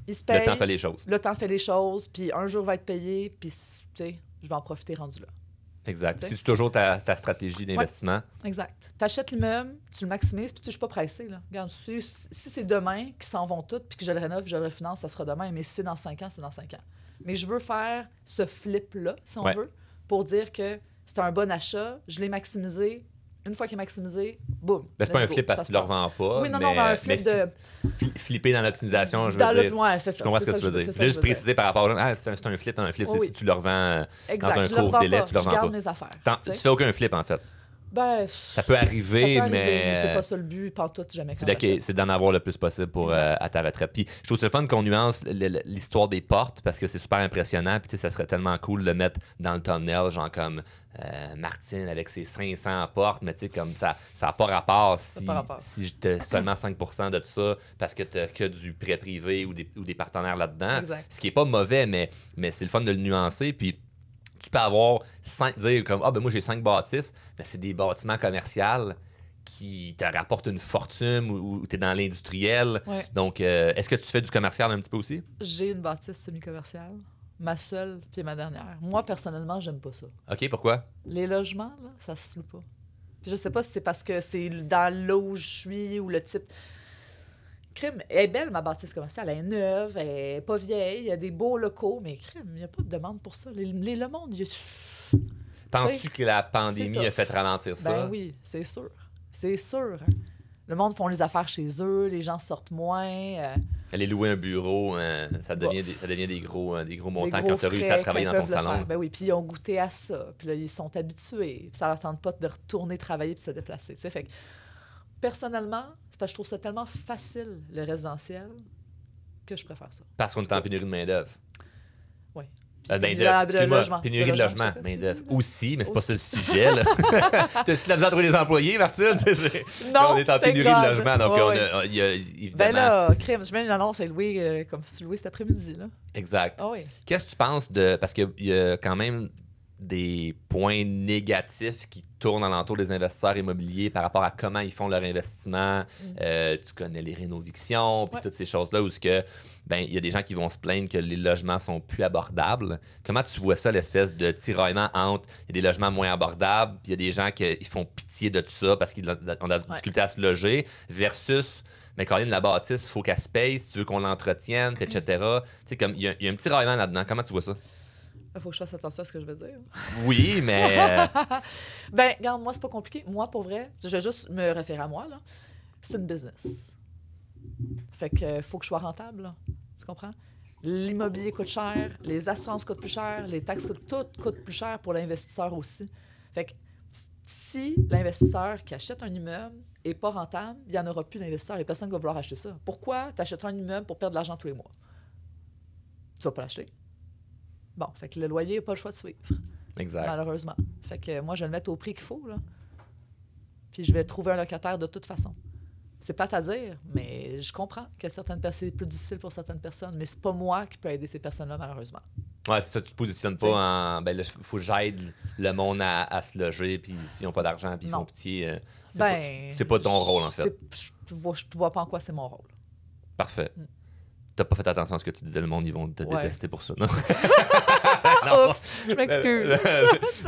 Ils se payent. Le temps fait les choses. Le temps fait les choses. Puis un jour va être payé. Puis, tu sais, je vais en profiter rendu là. Exact. T'sais. Si c'est toujours ta stratégie d'investissement. Exact. Tu achètes l'immeuble, tu le maximises, puis tu ne suis pas pressé. Là. Regarde, si c'est demain qu'ils s'en vont tous, puis que je le rénove, je le refinance, ça sera demain. Mais si c'est dans 5 ans, c'est dans 5 ans. Mais je veux faire ce flip-là, si on veut, pour dire que c'est un bon achat, je l'ai maximisé. Une fois qu'il est maximisé, boum. Ben, c'est pas un let's go, flip parce ça que tu se le revends pas. Oui, non, mais un flip de. Flipper dans l'optimisation, je Dans veux dire. ouais, c'est ça. Je comprends ce que tu veux dire. Juste préciser par rapport à c'est un flip dans un flip. Oui, oui. Si tu le revends Exact. dans un Je le court revends délai, pas. tu le Je revends garde pas. mes affaires. Tu fais aucun flip, en fait. Ben, Ça peut arriver, ça peut arriver, mais c'est pas ça le but, pantoute, jamais quand c'est d'en avoir le plus possible pour à ta retraite. Puis je trouve ça le fun qu'on nuance l'histoire des portes parce que c'est super impressionnant. Puis tu sais, ça serait tellement cool de le mettre dans le thumbnail, genre comme Martine avec ses 500 portes, mais tu sais, comme ça n'a pas rapport si tu as seulement 5% de ça parce que tu n'as que du prêt privé ou des partenaires là-dedans. Exact. Ce qui n'est pas mauvais, mais c'est le fun de le nuancer. Puis tu peux avoir dire comme ben moi j'ai 5 bâtisses, mais c'est des bâtiments commerciaux qui te rapportent une fortune ou tu es dans l'industriel. Ouais. Donc, est-ce que tu fais du commercial un petit peu aussi? J'ai une bâtisse semi-commerciale, ma seule puis ma dernière. Moi, personnellement, j'aime pas ça. OK, pourquoi? Les logements, là, ça se loue pas. Puis je sais pas si c'est parce que c'est dans l'eau où je suis ou le type... Crime, elle est belle, ma bâtisse commerciale. Elle est neuve, elle est pas vieille, il y a des beaux locaux, mais crime, il n'y a pas de demande pour ça. Le monde, Penses-tu que la pandémie a fait ralentir ça? Ben oui, c'est sûr. C'est sûr. Hein. Le monde font les affaires chez eux, les gens sortent moins. Aller louer un bureau, ça devient des gros montants quand tu as réussi à travailler dans ton salon. Ben oui, puis ils ont goûté à ça. Puis là, ils sont habitués. Puis ça leur tente pas de retourner travailler puis se déplacer. T'sais. Fait que, personnellement, c'est parce que je trouve ça tellement facile, le résidentiel, que je préfère ça. Parce qu'on est en pénurie de main-d'œuvre. Oui. Pénurie de logement, main-d'œuvre. Aussi, mais c'est pas ça le sujet. T'as-tu de la misère à trouver des employés, Martine? Non, on est en pénurie de logement, donc il y a évidemment... Ben là, crème, je mets une annonce à louer comme si tu louais cet après-midi. Là. Exact. Ah oui. Qu'est-ce que tu penses de... Parce qu'il y a quand même des points négatifs qui tournent alentour des investisseurs immobiliers par rapport à comment ils font leur investissement. Tu connais les rénovictions, puis toutes ces choses-là où il y a des gens qui vont se plaindre que les logements sont plus abordables. Comment tu vois ça, l'espèce de tiraillement entre il y a des logements moins abordables, puis il y a des gens qui font pitié de tout ça parce qu'ils ont de la difficulté à se loger, versus mais Colin, la bâtisse, il faut qu'elle se paye si tu veux qu'on l'entretienne, puis etc. Tu sais, comme il y a un petit raillement là-dedans. Comment tu vois ça? Il faut que je fasse attention à ce que je veux dire. Oui, mais... Ben, regarde, moi, c'est pas compliqué. Moi, pour vrai, je vais juste me référer à moi, là. C'est une business. Fait que faut que je sois rentable, là. Tu comprends? L'immobilier coûte cher, les assurances coûtent plus cher, les taxes tout coûte plus cher pour l'investisseur aussi. Fait que si l'investisseur qui achète un immeuble n'est pas rentable, il n'y en aura plus d'investisseurs et personne ne va vouloir acheter ça. Pourquoi tu achèteras un immeuble pour perdre de l'argent tous les mois? Tu vas pas l'acheter. Bon, fait que le loyer n'a pas le choix de suivre. Exact. Malheureusement. Fait que moi, je vais le mettre au prix qu'il faut, là. Puis je vais trouver un locataire de toute façon. C'est plate à dire, mais je comprends que c'est plus difficile pour certaines personnes, mais c'est pas moi qui peux aider ces personnes-là, malheureusement. Ouais, c'est ça, tu te positionnes pas en... Ben là, faut que j'aide le monde à se loger, puis s'ils n'ont pas d'argent, puis ils font pitié, c'est pas ton rôle, en fait. Je te vois pas en quoi c'est mon rôle. Parfait. T'as pas fait attention à ce que tu disais, le monde, ils vont te détester pour ça, non? Oups, je m'excuse.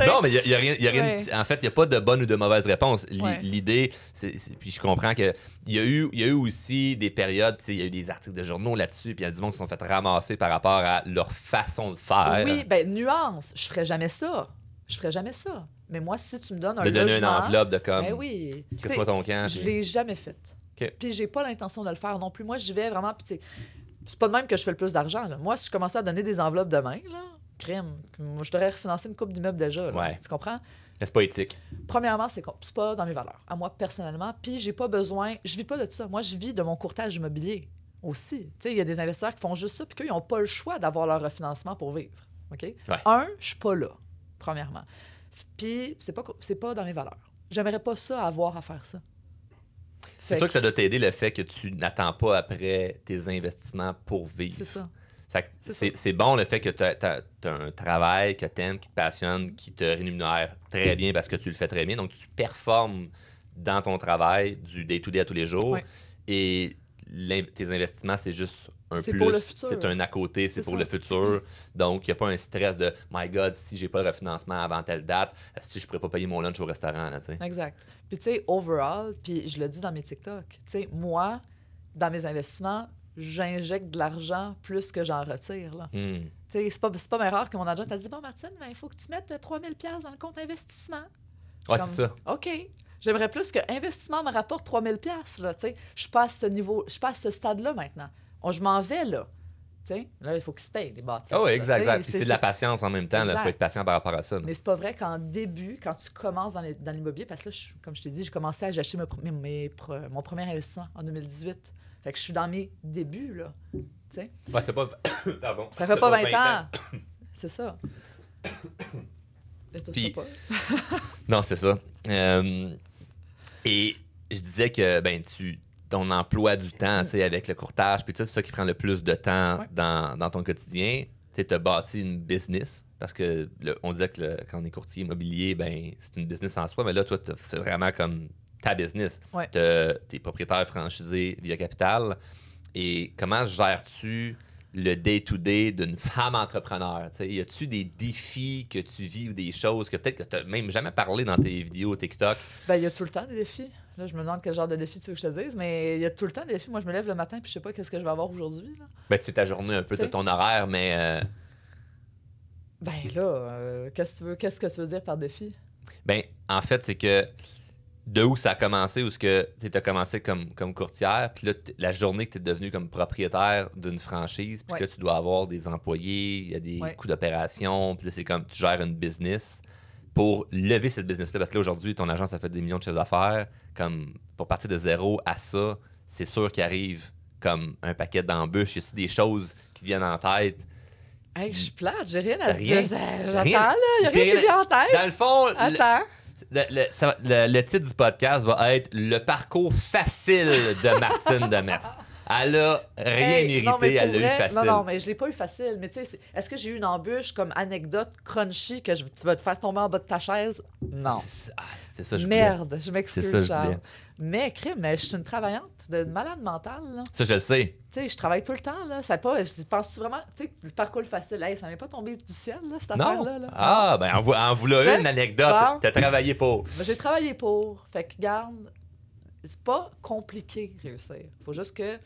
Non, mais il y a rien en fait, il n'y a pas de bonne ou de mauvaise réponse. L'idée, puis je comprends qu'il y a eu aussi des périodes, il y a eu des articles de journaux là-dessus, puis il y a du monde qui se sont fait ramasser par rapport à leur façon de faire. Oui, ben nuance, je ferais jamais ça. Mais moi, si tu me donnes un de donner logement, une enveloppe de comme... Ben oui. Qu'est-ce que ton camp? Je l'ai jamais fait. Okay. Puis j'ai pas l'intention de le faire non plus. Moi, j'y vais vraiment, puis c'est pas de même que je fais le plus d'argent. Là. Moi, si je commençais à donner des enveloppes demain, là, crime, moi, je devrais refinancer une coupe d'immeubles déjà. Là. Ouais. Tu comprends? Mais c'est pas éthique. Premièrement, c'est pas dans mes valeurs, à moi personnellement. Puis j'ai pas besoin, je vis pas de tout ça. Moi, je vis de mon courtage immobilier aussi. Tu sais, il y a des investisseurs qui font juste ça, puis qu'ils n'ont pas le choix d'avoir leur refinancement pour vivre. OK? Ouais. Je suis pas là, premièrement. Puis c'est pas dans mes valeurs. J'aimerais pas ça avoir à faire ça. C'est sûr que ça doit t'aider le fait que tu n'attends pas après tes investissements pour vivre. C'est ça. Fait que c'est bon le fait que tu as un travail que tu aimes, qui te passionne, qui te rémunère très bien parce que tu le fais très bien. Donc, tu performes dans ton travail du day-to-day à tous les jours. Ouais. Et tes investissements, c'est juste un plus. Pour le futur. C'est un à côté, c'est pour le futur. Donc, il n'y a pas un stress de « My God, si j'ai pas le refinancement avant telle date, si je pourrais pas payer mon lunch au restaurant. » Là, exact. Puis, tu sais, overall, puis je le dis dans mes TikTok, tu sais, moi, dans mes investissements, j'injecte de l'argent plus que j'en retire. Là. Tu sais, c'est pas bien rare que mon agent t'a dit « Bon, Martine, il faut que tu mettes 3 000 $ dans le compte investissement. » Ouais, c'est ça. OK. J'aimerais plus que investissement me rapporte 3 000 $. Là, je passe ce niveau, je passe ce stade-là maintenant. Je m'en vais, là. T'sais, là, il faut qu'ils se payent, les bâtisses. Oh, exact. Puis c'est de la patience en même temps. Il faut être patient par rapport à ça. Là. Mais c'est pas vrai qu'en début, quand tu commences dans l'immobilier, parce que là, comme je t'ai dit, j'ai commencé à acheter mon premier investissement en 2018. Fait que je suis dans mes débuts, là. T'sais. Ouais, c'est pas... Pardon. Ça fait pas 20 ans. C'est ça. Et toi, puis... pas. Non, c'est ça. Et je disais que ton emploi du temps, avec le courtage, puis c'est ça qui prend le plus de temps dans ton quotidien. Tu as bâti une business, parce que on disait que quand on est courtier immobilier, c'est une business en soi, mais là, toi, c'est vraiment comme ta business. Ouais. Tu es propriétaire franchisé Via Capital. Et comment gères-tu le day-to-day d'une femme entrepreneur? Y a-tu des défis que tu vis ou des choses que peut-être que tu n'as même jamais parlé dans tes vidéos TikTok? Il y a tout le temps des défis. Là, je me demande quel genre de défi tu veux que je te dise, mais il y a tout le temps des défis. Moi, je me lève le matin et je sais pas qu'est-ce que je vais avoir aujourd'hui. Tu sais, ta journée un peu de ton horaire, mais... qu'est-ce que tu veux dire par défi? En fait, c'est que de où ça a commencé, où tu as commencé comme courtière, puis là, la journée que tu es devenue comme propriétaire d'une franchise, puis que tu dois avoir des employés, il y a des coûts d'opération, puis là, c'est comme tu gères une business pour lever cette business-là. Parce que là, aujourd'hui, ton agence a fait des millions de chiffres d'affaires. Comme pour partir de zéro à ça, c'est sûr qu'il arrive comme un paquet d'embûches. Y a-t-il des choses qui viennent en tête? Hey, je suis plate, j'ai rien à dire. J'attends, là. Il n'y a rien qui vient en tête. Dans le fond, attends. Le titre du podcast va être « Le parcours facile de Martine Demers ». Elle a rien mérité, elle l'a eu facile. Non, mais je l'ai pas eu facile. Mais tu sais, est-ce que j'ai eu une embûche comme anecdote crunchy que tu vas te faire tomber en bas de ta chaise? Non. C'est ça, je Merde, je m'excuse, Charles. Mais crime, je suis une travaillante de malade mentale. Là. Ça, je le sais. Tu sais, je travaille tout le temps. Là. Ça pas, penses-tu vraiment, tu sais, le parcours facile, ça m'est pas tombé du ciel, là, cette affaire-là? Là. Ah, en voilà une anecdote. Bon. T'as travaillé pour. J'ai travaillé pour. Fait que, garde, c'est pas compliqué réussir. Faut juste que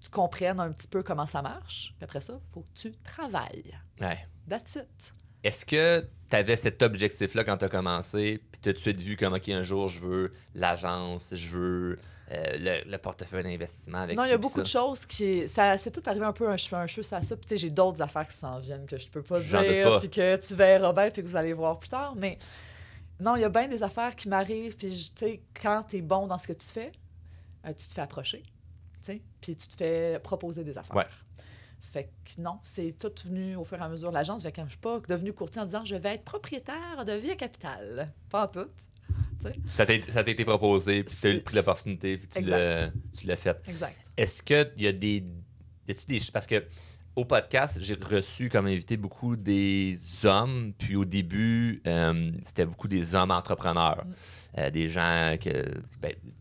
tu comprennes un petit peu comment ça marche. Puis après ça, il faut que tu travailles. Ouais. That's it. Est-ce que tu avais cet objectif-là quand tu as commencé, puis tu as tout de suite vu comme, OK, un jour, je veux l'agence, je veux le portefeuille d'investissement avec Non, il y ci a puis beaucoup ça? de choses qui... Ça, c'est tout arrivé un peu un cheveu à ça. Puis tu sais, j'ai d'autres affaires qui s'en viennent que je peux pas J'en doute dire, pas. puis que tu verras bien, puis que vous allez voir plus tard. Mais non, il y a bien des affaires qui m'arrivent, puis tu sais, quand tu es bon dans ce que tu fais, tu te fais approcher, tu sais, puis tu te fais proposer des affaires. Ouais. Fait que non, c'est tout venu au fur et à mesure de l'agence. Fait que je suis pas devenue courtier en disant je vais être propriétaire de Via Capital. Pas en tout. Ça t'a été proposé, puis tu as pris l'opportunité, puis tu l'as fait. Exact. Est-ce qu'il y a des. Parce que au podcast, j'ai reçu comme invité beaucoup des hommes, puis au début, c'était beaucoup des hommes entrepreneurs. Des gens que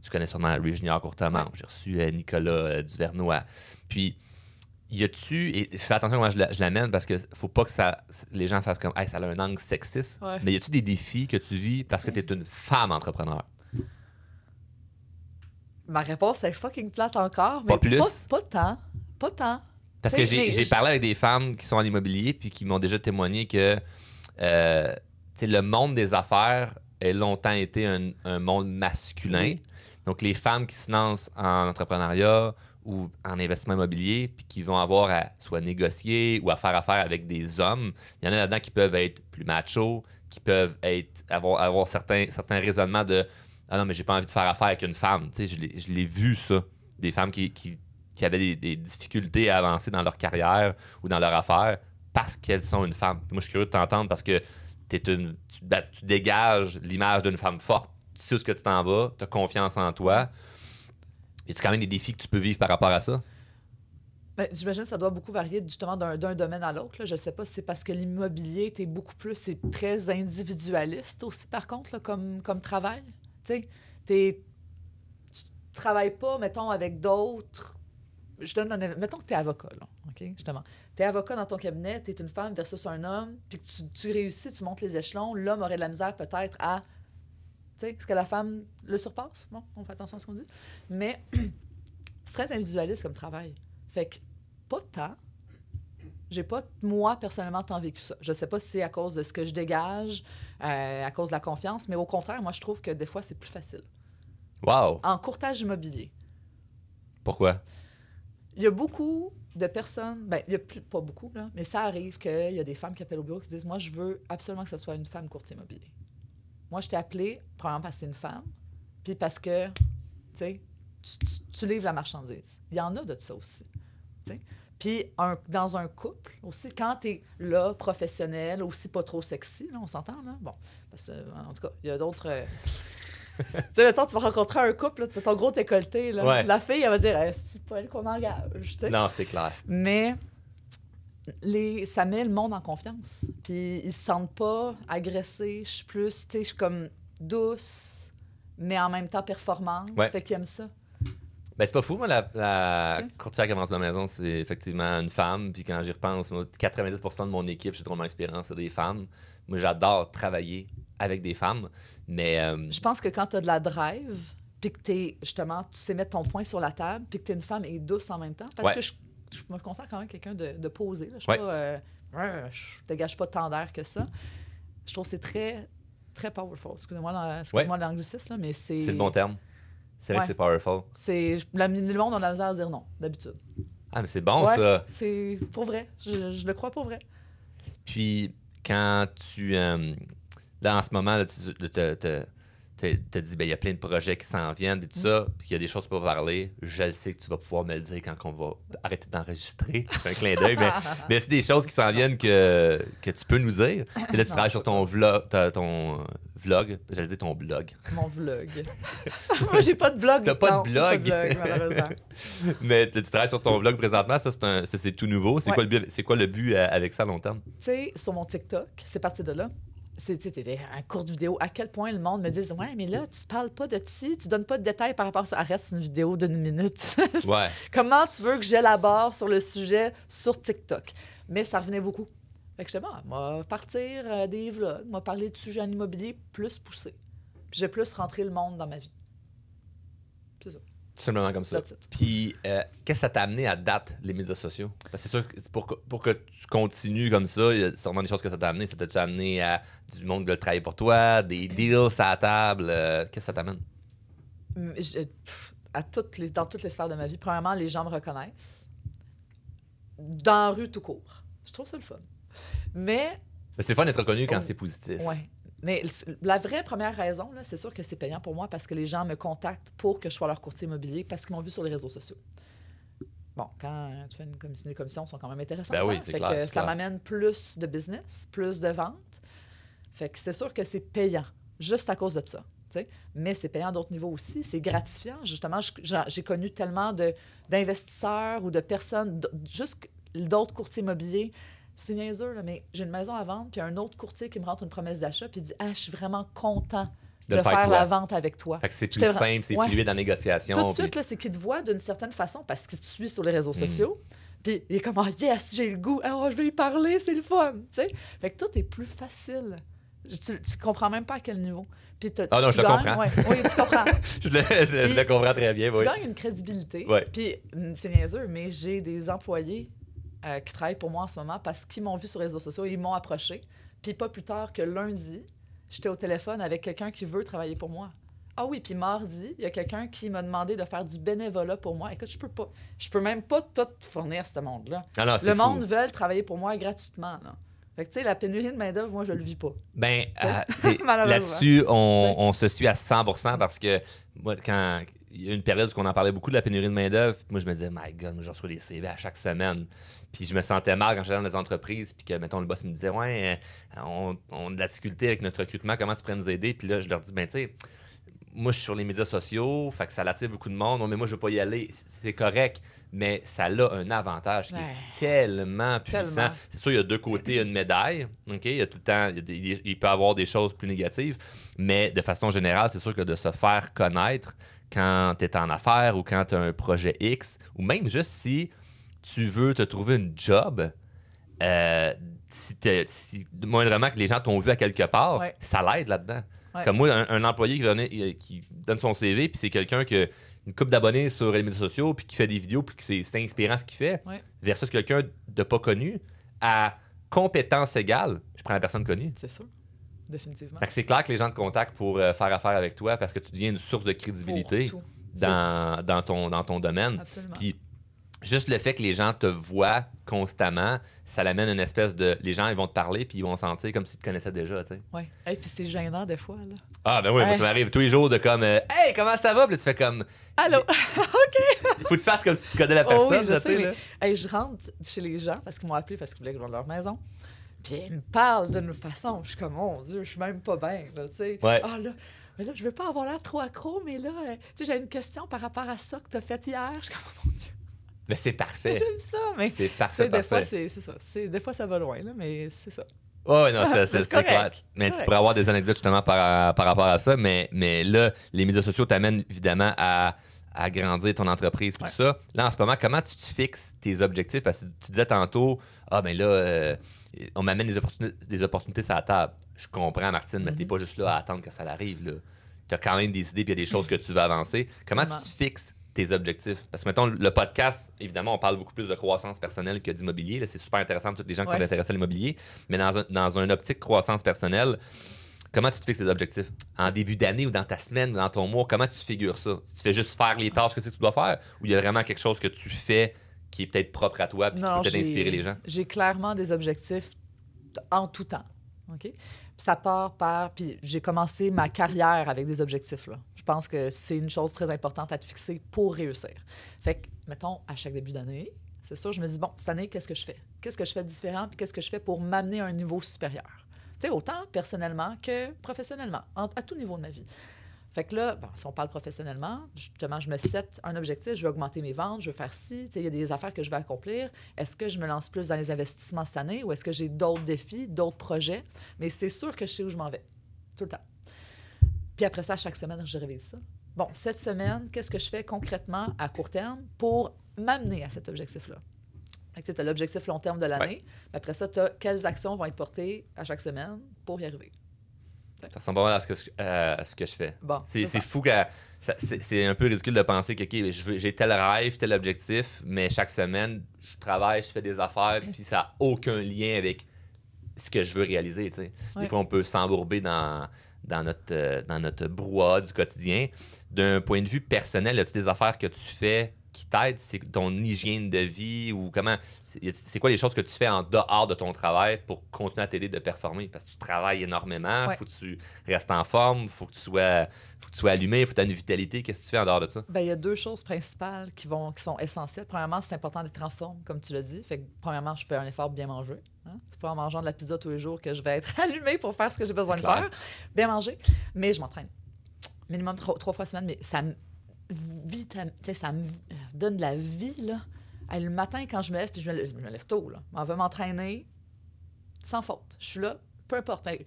tu connais sûrement Louis Junior Courtemont. Ouais. J'ai reçu Nicolas Duvernois. Puis, y a-tu, et fais attention comment je l'amène parce que faut pas que les gens fassent comme, hey, ça a un angle sexiste. Ouais. Mais y a-tu des défis que tu vis parce que tu es une femme entrepreneur? Ma réponse est fucking plate encore. Mais Pas plus? Pas tant. Pas tant. Parce que T'sais, j'ai parlé avec des femmes qui sont en immobilier puis qui m'ont déjà témoigné que le monde des affaires a longtemps été un monde masculin. Oui. Donc, les femmes qui se lancent en entrepreneuriat ou en investissement immobilier puis qui vont avoir à soit négocier ou à faire affaire avec des hommes, il y en a là-dedans qui peuvent être plus machos, qui peuvent avoir certains raisonnements de « Ah non, mais j'ai pas envie de faire affaire avec une femme. » Tu sais, je l'ai vu, ça. Des femmes qui avaient des difficultés à avancer dans leur carrière ou dans leur affaire parce qu'elles sont une femme. Moi, je suis curieux de t'entendre parce que tu dégages l'image d'une femme forte. Tu sais où ce que tu t'en vas, tu as confiance en toi. Y a-tu quand même des défis que tu peux vivre par rapport à ça? Ben, j'imagine que ça doit beaucoup varier justement d'un domaine à l'autre. Là. Je ne sais pas si c'est parce que l'immobilier, t'es beaucoup plus, c'est très individualiste aussi, par contre, là, comme travail. Tu sais, tu travailles pas, mettons, avec d'autres. Mettons que tu es avocat, là, OK? Justement. Tu es avocat dans ton cabinet, tu es une femme versus un homme, puis que tu réussis, tu montes les échelons, l'homme aurait de la misère peut-être à. Tu sais, est-ce que la femme le surpasse? Bon, on fait attention à ce qu'on dit. Mais c'est très individualiste comme travail. Fait que, pas tant. J'ai pas, moi, personnellement, tant vécu ça. Je sais pas si c'est à cause de ce que je dégage, à cause de la confiance, mais au contraire, moi, je trouve que des fois, c'est plus facile. Wow! En courtage immobilier, Pourquoi? il y a beaucoup de personnes, ben il y a pas beaucoup, là, mais ça arrive qu'il y a des femmes qui appellent au bureau qui disent « Moi, je veux absolument que ce soit une femme courtier immobilier. » Moi, je t'ai appelée, premièrement parce que c'est une femme, puis parce que, tu sais, tu livres la marchandise. Il y en a de ça aussi, tu sais. Puis dans un couple aussi, quand t'es là, professionnel, aussi pas trop sexy, là, on s'entend, là? Bon, parce que, en tout cas, il y a d'autres... tu sais, mettons, tu vas rencontrer un couple, t'as ton gros décolleté, là. Ouais. La fille, elle va dire c'est pas elle qu'on engage, tu sais. Non, c'est clair. Mais ça met le monde en confiance. Puis ils se sentent pas agressés. Je suis plus, tu sais, je suis comme douce, mais en même temps performante. Ouais. Fait qu'ils aiment ça. Ben, c'est pas fou, moi, la T'sais. courtière qui avance ma maison, c'est effectivement une femme. Puis quand j'y repense, moi, 90% de mon équipe, j'ai trop mon expérience, c'est des femmes. Moi, j'adore travailler avec des femmes. Mais Je pense que quand tu as de la drive, puis que justement, tu sais mettre ton point sur la table, puis que tu es une femme et douce en même temps, parce Ouais. que je me considère quand même quelqu'un de posé. Là. Je Ouais. suis pas, je dégage pas tant d'air que ça. Je trouve que c'est très, très powerful. Excusez-moi l'anglicisme, là, mais c'est... c'est le bon terme. C'est vrai Ouais. que c'est powerful. Le monde a de la misère à dire non, d'habitude. Ah, mais c'est bon, Ouais. ça. C'est pour vrai. Je le crois pour vrai. Puis, quand tu... là, en ce moment, là, tu te dis, ben, il y a plein de projets qui s'en viennent, puis tout ça, puis il y a des choses pour parler. Je le sais que tu vas pouvoir me le dire quand on va arrêter d'enregistrer. C'est un clin d'œil, mais c'est des choses qui s'en viennent que tu peux nous dire. Puis là, tu travailles sur ton vlog, j'allais dire ton blog. Mon vlog. Moi, j'ai pas de blog. T'as pas de Non, blog? malheureusement. Mais tu travailles sur ton vlog présentement, ça, c'est tout nouveau. C'est Ouais. quoi le but avec ça à long terme? Tu sais, sur mon TikTok, c'est parti de là. C'était un courte vidéo. À quel point le monde me dit « Ouais, mais là, tu parles pas de ci, tu donnes pas de détails par rapport à ça. Arrête, c'est une vidéo d'1 minute. Ouais. Comment tu veux que j'élabore sur le sujet sur TikTok? » Mais ça revenait beaucoup. Fait que j'étais bon, moi, partir des vlogs, moi, parler de sujets en immobilier plus poussé. Puis j'ai plus rentré le monde dans ma vie. C'est ça. Tout simplement comme ça. That's it. Puis, qu'est-ce que ça t'a amené à date, les médias sociaux? Parce que c'est sûr que pour que tu continues comme ça, il y a sûrement des choses que ça t'a amené. Ça t'a-tu amené à du monde qui veut travailler pour toi, des deals à la table? Qu'est-ce que ça t'amène? Dans toutes les sphères de ma vie, premièrement, les gens me reconnaissent. Dans la rue, tout court. Je trouve ça le fun. Mais C'est fun d'être reconnu quand c'est positif. ouais. Mais la vraie première raison, là, c'est sûr que c'est payant pour moi parce que les gens me contactent pour que je sois leur courtier immobilier parce qu'ils m'ont vu sur les réseaux sociaux. Bon, quand tu fais les commissions sont quand même intéressantes. Ben oui, hein? c'est Fait clair, que c'est ça clair. m'amène plus de business, plus de ventes. Fait que c'est sûr que c'est payant, juste à cause de ça. T'sais. Mais c'est payant à d'autres niveaux aussi. C'est gratifiant. Justement, j'ai connu tellement d'investisseurs ou de personnes, juste d'autres courtiers immobiliers. C'est niaiseux, là, mais j'ai une maison à vendre, puis il y a un autre courtier qui me rentre une promesse d'achat, puis il dit « Ah, je suis vraiment content de faire toi. la vente avec toi. » Fait que c'est plus simple, c'est fluide en négociation. Tout de puis- suite, là, c'est qu'il te voit d'une certaine façon parce qu'il te suit sur les réseaux sociaux. Puis il est comme « Ah, yes, j'ai le goût. Ah, je vais lui parler, c'est le fun. » Tu sais? Fait que tout est plus facile. Tu comprends même pas à quel niveau. Puis Ah non, tu je le gagnes, comprends. ouais. Oui, tu comprends. je le comprends très bien, Tu oui. gagnes une crédibilité. Ouais. Puis c'est niaiseux, mais j'ai des employés qui travaillent pour moi en ce moment parce qu'ils m'ont vu sur les réseaux sociaux et ils m'ont approché. Puis pas plus tard que lundi, j'étais au téléphone avec quelqu'un qui veut travailler pour moi. Ah oui, puis mardi, il y a quelqu'un qui m'a demandé de faire du bénévolat pour moi. Écoute, je peux même pas tout fournir ce monde-là. Ah non, c'est Le fou. monde veut travailler pour moi gratuitement, là. Fait que, tu sais, la pénurie de main-d'œuvre, moi, je le vis pas. Ben, Malheureusement. là-dessus, on se suit à 100% parce que moi, quand il y a une période où on en parlait beaucoup de la pénurie de main-d'œuvre, moi, je me disais, my God, moi, je reçois des CV à chaque semaine. Puis je me sentais mal quand j'allais dans les entreprises, puis que, mettons, le boss me disait, ouais, on a de la difficulté avec notre recrutement, comment tu pourrais nous aider? Puis là, je leur dis, ben, tu sais, moi, je suis sur les médias sociaux, fait que ça attire beaucoup de monde. Non, mais moi, je veux pas y aller. C'est correct, mais ça a un avantage qui est tellement puissant. Tellement. C'est sûr, il y a deux côtés une médaille. OK? Il y a tout le temps, il peut y avoir des choses plus négatives, mais de façon générale, c'est sûr que de se faire connaître quand tu es en affaires ou quand tu as un projet X, ou même juste si tu veux te trouver une job, si moindrement que les gens t'ont vu à quelque part, Ouais. ça l'aide là-dedans. Ouais. Comme moi, un employé qui donne son CV, puis c'est quelqu'un qui a une couple d'abonnés sur les médias sociaux, puis qui fait des vidéos, puis que c'est inspirant ce qu'il fait, Ouais. versus quelqu'un de pas connu, à compétence égale, je prends la personne connue. C'est sûr. Définitivement. Fait que c'est clair que les gens te contactent pour faire affaire avec toi parce que tu deviens une source de crédibilité Pour tout. dans ton domaine. Absolument. Puis juste le fait que les gens te voient constamment, ça l'amène une espèce de... Les gens, ils vont te parler puis ils vont sentir comme s'ils te connaissaient déjà, tu sais. Oui. Et puis c'est gênant des fois, là. Ah ben oui, moi, ça m'arrive tous les jours de comme Hey, comment ça va? Puis là, tu fais comme... Allô? Il faut que tu fasses comme si tu connais la personne, Oh oui, je là, tu sais, sais, là. mais je rentre chez les gens parce qu'ils m'ont appelé parce qu'ils voulaient que je vende leur maison. Puis ils me parlent d'une façon. Je suis comme, mon Dieu, je suis même pas bien, là, tu sais. Ouais. Ah là, mais là, je veux pas avoir l'air trop accro, mais là, tu sais, j'ai une question par rapport à ça que tu as fait hier. Je suis comme, oh, mon Dieu, Mais c'est parfait. j'aime ça. Mais C'est tu parfait, sais, des fois, parfait. c'est ça. Des fois, ça va loin, là, mais c'est ça. Ouais, non, Mais c'est c'est correct. clair. Mais tu Correct. pourrais avoir des anecdotes justement par rapport à ça, mais là, les médias sociaux t'amènent évidemment à grandir ton entreprise et Ouais. tout ça. Là, en ce moment, comment tu te fixes tes objectifs? Parce que tu disais tantôt, ah ben là, on m'amène des opportunités sur la table. Je comprends, Martine, mais t'es pas juste là à attendre que ça arrive. Tu as quand même des idées et il y a des choses que tu veux avancer. Comment tu te fixes tes objectifs? Parce que, mettons, le podcast, évidemment, on parle beaucoup plus de croissance personnelle que d'immobilier. Là, c'est super intéressant pour tous les gens qui sont intéressés à l'immobilier. Mais dans un optique croissance personnelle, comment tu te fixes tes objectifs? En début d'année ou dans ta semaine ou dans ton mois, comment tu figures ça? Si tu fais juste faire les tâches que c'est que tu dois faire ou il y a vraiment quelque chose que tu fais qui est peut-être propre à toi et qui peut peut-être inspirer les gens? J'ai clairement des objectifs en tout temps. OK? Puis ça part par... Puis j'ai commencé ma carrière avec des objectifs, là. Je pense que c'est une chose très importante à te fixer pour réussir. Fait que, mettons, à chaque début d'année, c'est sûr, je me dis, bon, cette année, qu'est-ce que je fais? Qu'est-ce que je fais de différent? Puis qu'est-ce que je fais pour m'amener à un niveau supérieur? Tu sais, autant personnellement que professionnellement, à tout niveau de ma vie. Fait que là, bon, si on parle professionnellement, justement, je me set un objectif, je veux augmenter mes ventes, je veux faire ci, tu sais, il y a des affaires que je veux accomplir. Est-ce que je me lance plus dans les investissements cette année ou est-ce que j'ai d'autres défis, d'autres projets? Mais c'est sûr que je sais où je m'en vais, tout le temps. Puis après ça, chaque semaine, je révise ça. Bon, cette semaine, qu'est-ce que je fais concrètement à court terme pour m'amener à cet objectif-là? Fait que tu as l'objectif long terme de l'année. Ouais. Après ça, tu as quelles actions vont être portées à chaque semaine pour y arriver. Ça ressemble pas mal à ce que je fais. Bon, C'est ça. fou que c'est un peu ridicule de penser que OK, j'ai tel rêve, tel objectif, mais chaque semaine, je travaille, je fais des affaires, puis ça n'a aucun lien avec ce que je veux réaliser. T'sais. Ouais. Des fois, on peut s'embourber dans notre brouhaha du quotidien. D'un point de vue personnel, y a-t-il des affaires que tu fais qui t'aident? C'est ton hygiène de vie ou comment? C'est quoi les choses que tu fais en dehors de ton travail pour continuer à t'aider de performer? Parce que tu travailles énormément, Ouais. faut que tu restes en forme, faut que tu sois allumé, faut que tu aies une vitalité. Qu'est-ce que tu fais en dehors de ça? Ben, il y a 2 choses principales qui sont essentielles. Premièrement, c'est important d'être en forme, comme tu l'as dit. Fait que, premièrement, je fais un effort de bien manger. Hein? C'est pas en mangeant de la pizza tous les jours que je vais être allumée pour faire ce que j'ai besoin de C'est clair. faire. Bien manger. Mais je m'entraîne. Minimum 3 fois semaine, mais ça me ça me donne de la vie, là. Hey, le matin, quand je me lève, puis je me lève tôt, là. On va m'entraîner sans faute. Je suis là, peu importe. Hey,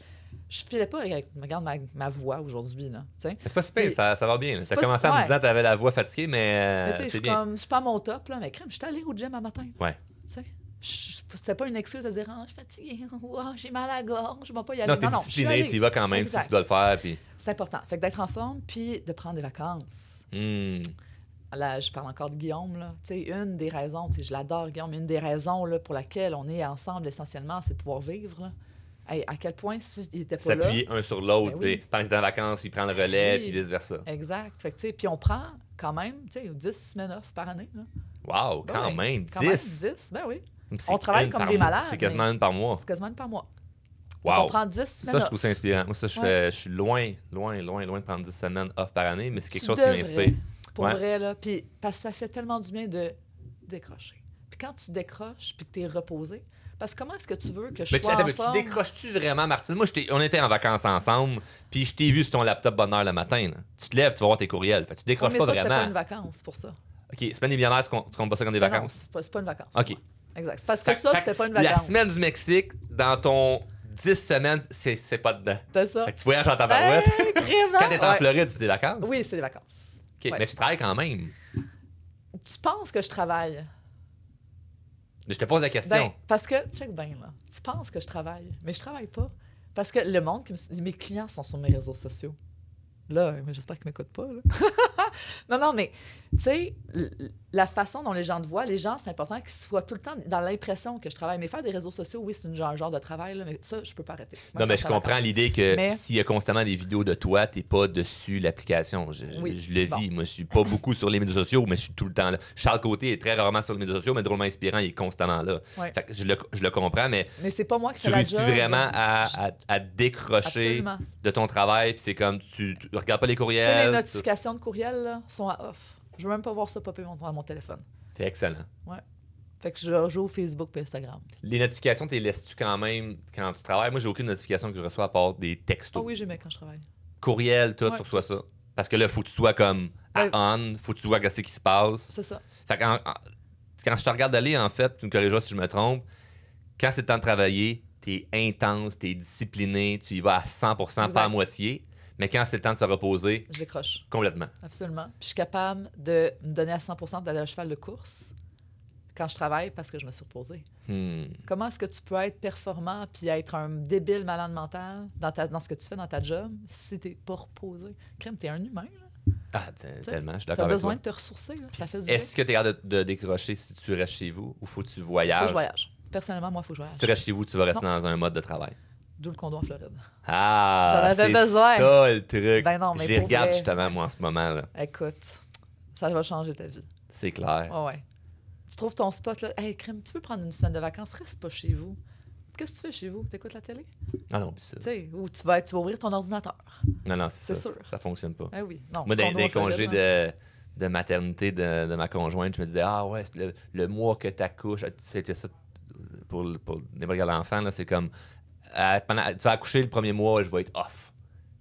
je filais pas avec, regarde ma voix aujourd'hui, là. Tu sais. Mais c'est pas super, Puis- ça va bien. Là. Ça a pas commencé si- en me ouais. disant que tu avais la voix fatiguée, mais Mais tu sais, je c'est suis bien. comme, je suis pas à mon top, là, mais crème, je suis allée au gym un matin. Ouais. Tu sais, c'était pas une excuse de dire, ah, je suis fatiguée, ouah, j'ai mal à la gorge, je vais pas y aller. Non, t'es je suis discipliné, allée. tu y vas quand même Exact. si tu dois le faire. Puis... C'est important. Fait que d'être en forme, puis de prendre des vacances. Là, je parle encore de Guillaume, là. Tu sais, une des raisons, tu sais, je l'adore, Guillaume, mais une des raisons là, pour laquelle on est ensemble essentiellement, c'est de pouvoir vivre, là. Hey, à quel point, s'il n'était pas là... S'appuyer un sur l'autre, Ben oui. puis pendant que t'es en vacances, il prend le relais, Oui. puis vice-versa. Exact. Fait que, tu sais, puis on prend quand même, tu sais, 10 semaines off par année, là. Wow, Ben quand oui, même, 10. Quand même 10, ben oui. C'est On travaille une comme par des mois. malades, C'est quasiment une par mois. C'est quasiment une par mois. Wow. Donc, on prend 10 semaines Ça, je off. trouve ça inspirant. Moi, ça, Ouais. je suis loin de prendre 10 semaines off par année, mais c'est quelque Tu chose devrais, qui m'inspire. Pour Ouais. vrai, là. Puis, parce que ça fait tellement du bien de décrocher. Puis quand tu décroches, puis que tu es reposé, parce que comment est-ce que tu veux que je Mais sois en tu forme? décroches-tu vraiment, Martine? Moi, on était en vacances ensemble, puis je t'ai vu sur ton laptop bonne heure le matin. Là. Tu te lèves, tu vas voir tes courriels. Fait que tu Ouais, décroches mais pas ça, c'était pas vraiment. une vacance pour ça. OK, semaine des millionnaires, tu comptes pas ça comme des Non, non, vacances? c'est pas une vacance. OK. pour moi. Exact. C'est parce que Fait- ça, fait c'était pas une La vacance. semaine du Mexique, dans ton 10 semaines, c'est pas dedans. C'est ça. Fait que tu voyages en tabarouette. Hey, vraiment? Quand t'es en Ouais. Floride, c'est des vacances? Oui, c'est des vacances. OK, Ouais. mais tu travailles quand même. Tu penses que je travaille? Je te pose la question. Ben, parce que, check bien, là. Tu penses que je travaille, mais je travaille pas. Parce que le monde, mes clients sont sur mes réseaux sociaux. Là, mais j'espère qu'ils m'écoutent pas, là. Non, mais, tu sais, la façon dont les gens te voient, les gens, c'est important qu'ils soient tout le temps dans l'impression que je travaille. Mais faire des réseaux sociaux, oui, c'est un genre de travail, là, mais ça, je peux pas arrêter. Même Non, mais quand je suis en comprends vacances. l'idée que Mais- s'il y a constamment des vidéos de toi, t'es pas dessus l'application. Oui. Je le Bon. vis. Moi, je suis pas beaucoup sur les médias sociaux, mais je suis tout le temps là. Charles Côté est très rarement sur les médias sociaux, mais drôlement inspirant, il est constamment là. Ouais. Fait que je le comprends, mais Mais c'est pas moi qui tu fais la réussis job. vraiment à décrocher Absolument. de ton travail, puis c'est comme tu regardes pas les Tu sais, courriels. les notifications de courriel, là, sont à off. Je veux même pas voir ça popper à mon téléphone. C'est excellent. Fait que je joue Facebook et Instagram. Les notifications, t'es laisses-tu quand même quand tu travailles? Moi, j'ai aucune notification que je reçois à part des textos. Ah oui, j'aimais quand je travaille. Courriel, tout, Ouais. tu reçois ça. Parce que là, faut que tu sois comme à Ouais. on, faut que tu vois qu'est-ce qui se passe. C'est ça. Fait que quand je te regarde aller, en fait, tu me corrigeras si je me trompe, quand c'est le temps de travailler, t'es intense, t'es discipliné, tu y vas à 100%, pas à Exact. moitié. Mais quand c'est le temps de se reposer, Je décroche. complètement. Absolument. Puis je suis capable de me donner à 100% d'aller à cheval de course quand je travaille parce que je me suis reposée. Comment est-ce que tu peux être performant puis être un débile malade mental dans ce que tu fais dans ta job si t'es pas reposé? Crème, t'es un humain, là. Ah, tellement, je suis T'as d'accord avec besoin toi. de te ressourcer, là. Ça fait du bien. Est-ce que tu es capable de décrocher si tu restes chez vous ou faut que tu Faut que voyages? je voyage. Personnellement, moi, il faut que je Si voyage. tu restes chez vous, tu vas rester dans un mode de travail. D'où le condo en Floride. Ah, J'en avais c'est besoin. ça le truc. Ben non, mais J'y pour regarde vrai. justement, moi, en ce moment. là. Écoute, ça va changer ta vie. C'est clair. Ouais. Tu trouves ton spot, là. Hey, crème, tu veux prendre une semaine de vacances? Reste pas chez vous. Qu'est-ce que tu fais chez vous? T'écoutes la télé? Ah non, puis ça. Tu sais, ou tu vas ouvrir ton ordinateur. Non, c'est C'est ça. sûr. Ça fonctionne pas. Ben oui. Non, Moi, condo des en Floride, congés là. de maternité de ma conjointe, je me disais, ah ouais, le mois que tu accouches, c'était ça pour n'importe quel enfant, là, c'est comme, tu vas accoucher le premier mois, je vais être off.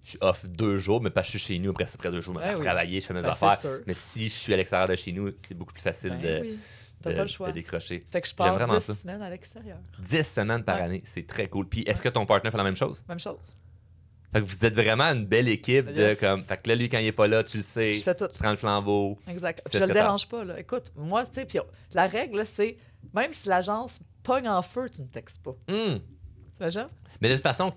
Je suis off 2 jours, mais pas je suis chez nous, après 2 jours, je vais Ben oui. travailler, je fais mes Ben, c'est affaires. sûr. Mais si je suis à l'extérieur de chez nous, c'est beaucoup plus facile Ben oui. T'as pas le choix. de décrocher. Fait que je J'aime pars vraiment 10 ça. semaines à l'extérieur. 10 semaines par Ouais. année, c'est très cool. Puis est-ce que ton partenaire fait la même chose? Même chose. Fait que vous êtes vraiment une belle équipe de Yes. comme. Fait que là, lui, quand il est pas là, tu le sais. Je fais tout. Tu prends le flambeau. Exact. Tu Puis fais je ce le que t'as. dérange pas, là. Écoute, moi, tu sais, puis la règle, là, c'est même si l'agence pogne en feu, tu ne textes pas. Hum. L'agence? Mais de toute façon,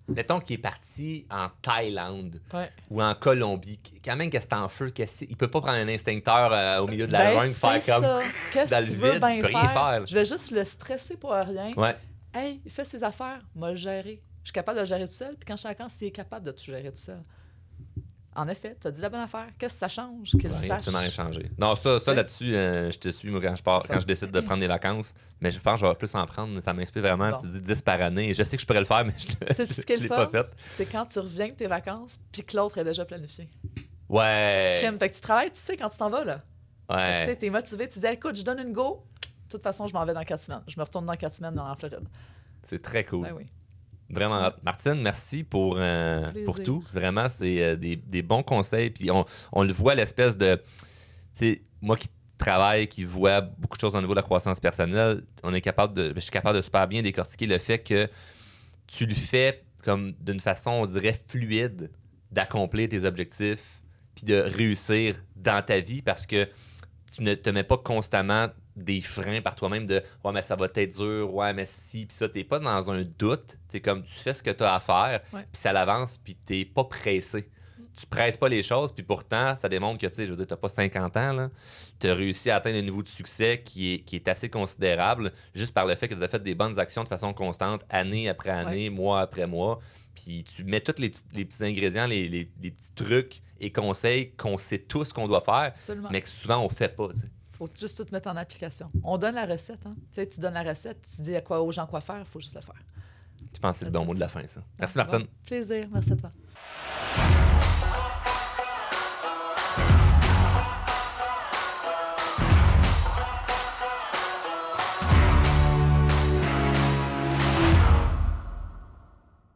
mettons qu'il est parti en Thaïlande Ouais. ou en Colombie, quand même que c'est en feu, il peut pas prendre un instincteur au milieu de la jungle, faire c'est comme ça. Qu'est-ce dans que le tu veux vide, bien il peut rien faire. Je vais juste le stresser pour rien. Ouais. Hey, il fait ses affaires, moi le gérer. Je suis capable de le gérer tout seul, puis quand je suis en vacances, il est capable de tout gérer tout seul. En effet, tu as dit la bonne affaire. Qu'est-ce que ça change qu'il le Rien, sache? absolument rien changé. Non, ça là-dessus, je te suis, moi, quand je décide de prendre des vacances. Mais je pense que je vais plus en prendre. Ça m'inspire vraiment. Bon. Tu dis 10 par année. Je sais que je pourrais le faire, mais C'est ce je qui est l'ai le pas fun, fait. c'est quand tu reviens de tes vacances, puis que l'autre est déjà planifié. Ouais. Fait que tu travailles, tu sais, quand tu t'en vas, là. Tu sais, Ouais. t'es motivé, tu dis, écoute, je donne une go. De toute façon, je m'en vais dans 4 semaines. Je me retourne dans 4 semaines en Floride. C'est très cool. Ben oui. Vraiment hot. Martine, merci pour Plaisir. tout. Vraiment, c'est des bons conseils. Puis on le voit, l'espèce de. Tu sais, moi qui travaille, qui voit beaucoup de choses au niveau de la croissance personnelle, je suis capable de super bien décortiquer le fait que tu le fais comme d'une façon, on dirait, fluide, d'accomplir tes objectifs puis de réussir dans ta vie parce que tu ne te mets pas constamment des freins par toi-même de ouais, mais ça va être dur, ouais, mais si, puis ça, t'es pas dans un doute. C'est comme tu sais ce que tu as à faire, Ouais. puis ça l'avance, puis t'es pas pressé. Tu presses pas les choses, puis pourtant, ça démontre que, tu sais, je veux dire, t'as pas 50 ans, là. Tu as réussi à atteindre un niveau de succès qui est assez considérable juste par le fait que tu as fait des bonnes actions de façon constante, année après année, mois après mois. Puis tu mets tous les petits ingrédients, les petits trucs et conseils qu'on sait tous qu'on doit faire, Absolument. mais que souvent on fait pas, tu sais. Faut juste tout mettre en application. On donne la recette, hein. Tu sais, tu donnes la recette, tu dis aux gens quoi faire, il faut juste le faire. Je pense que c'est le bon mot de la fin, ça. Merci, Bon, Martine. plaisir. Merci à toi.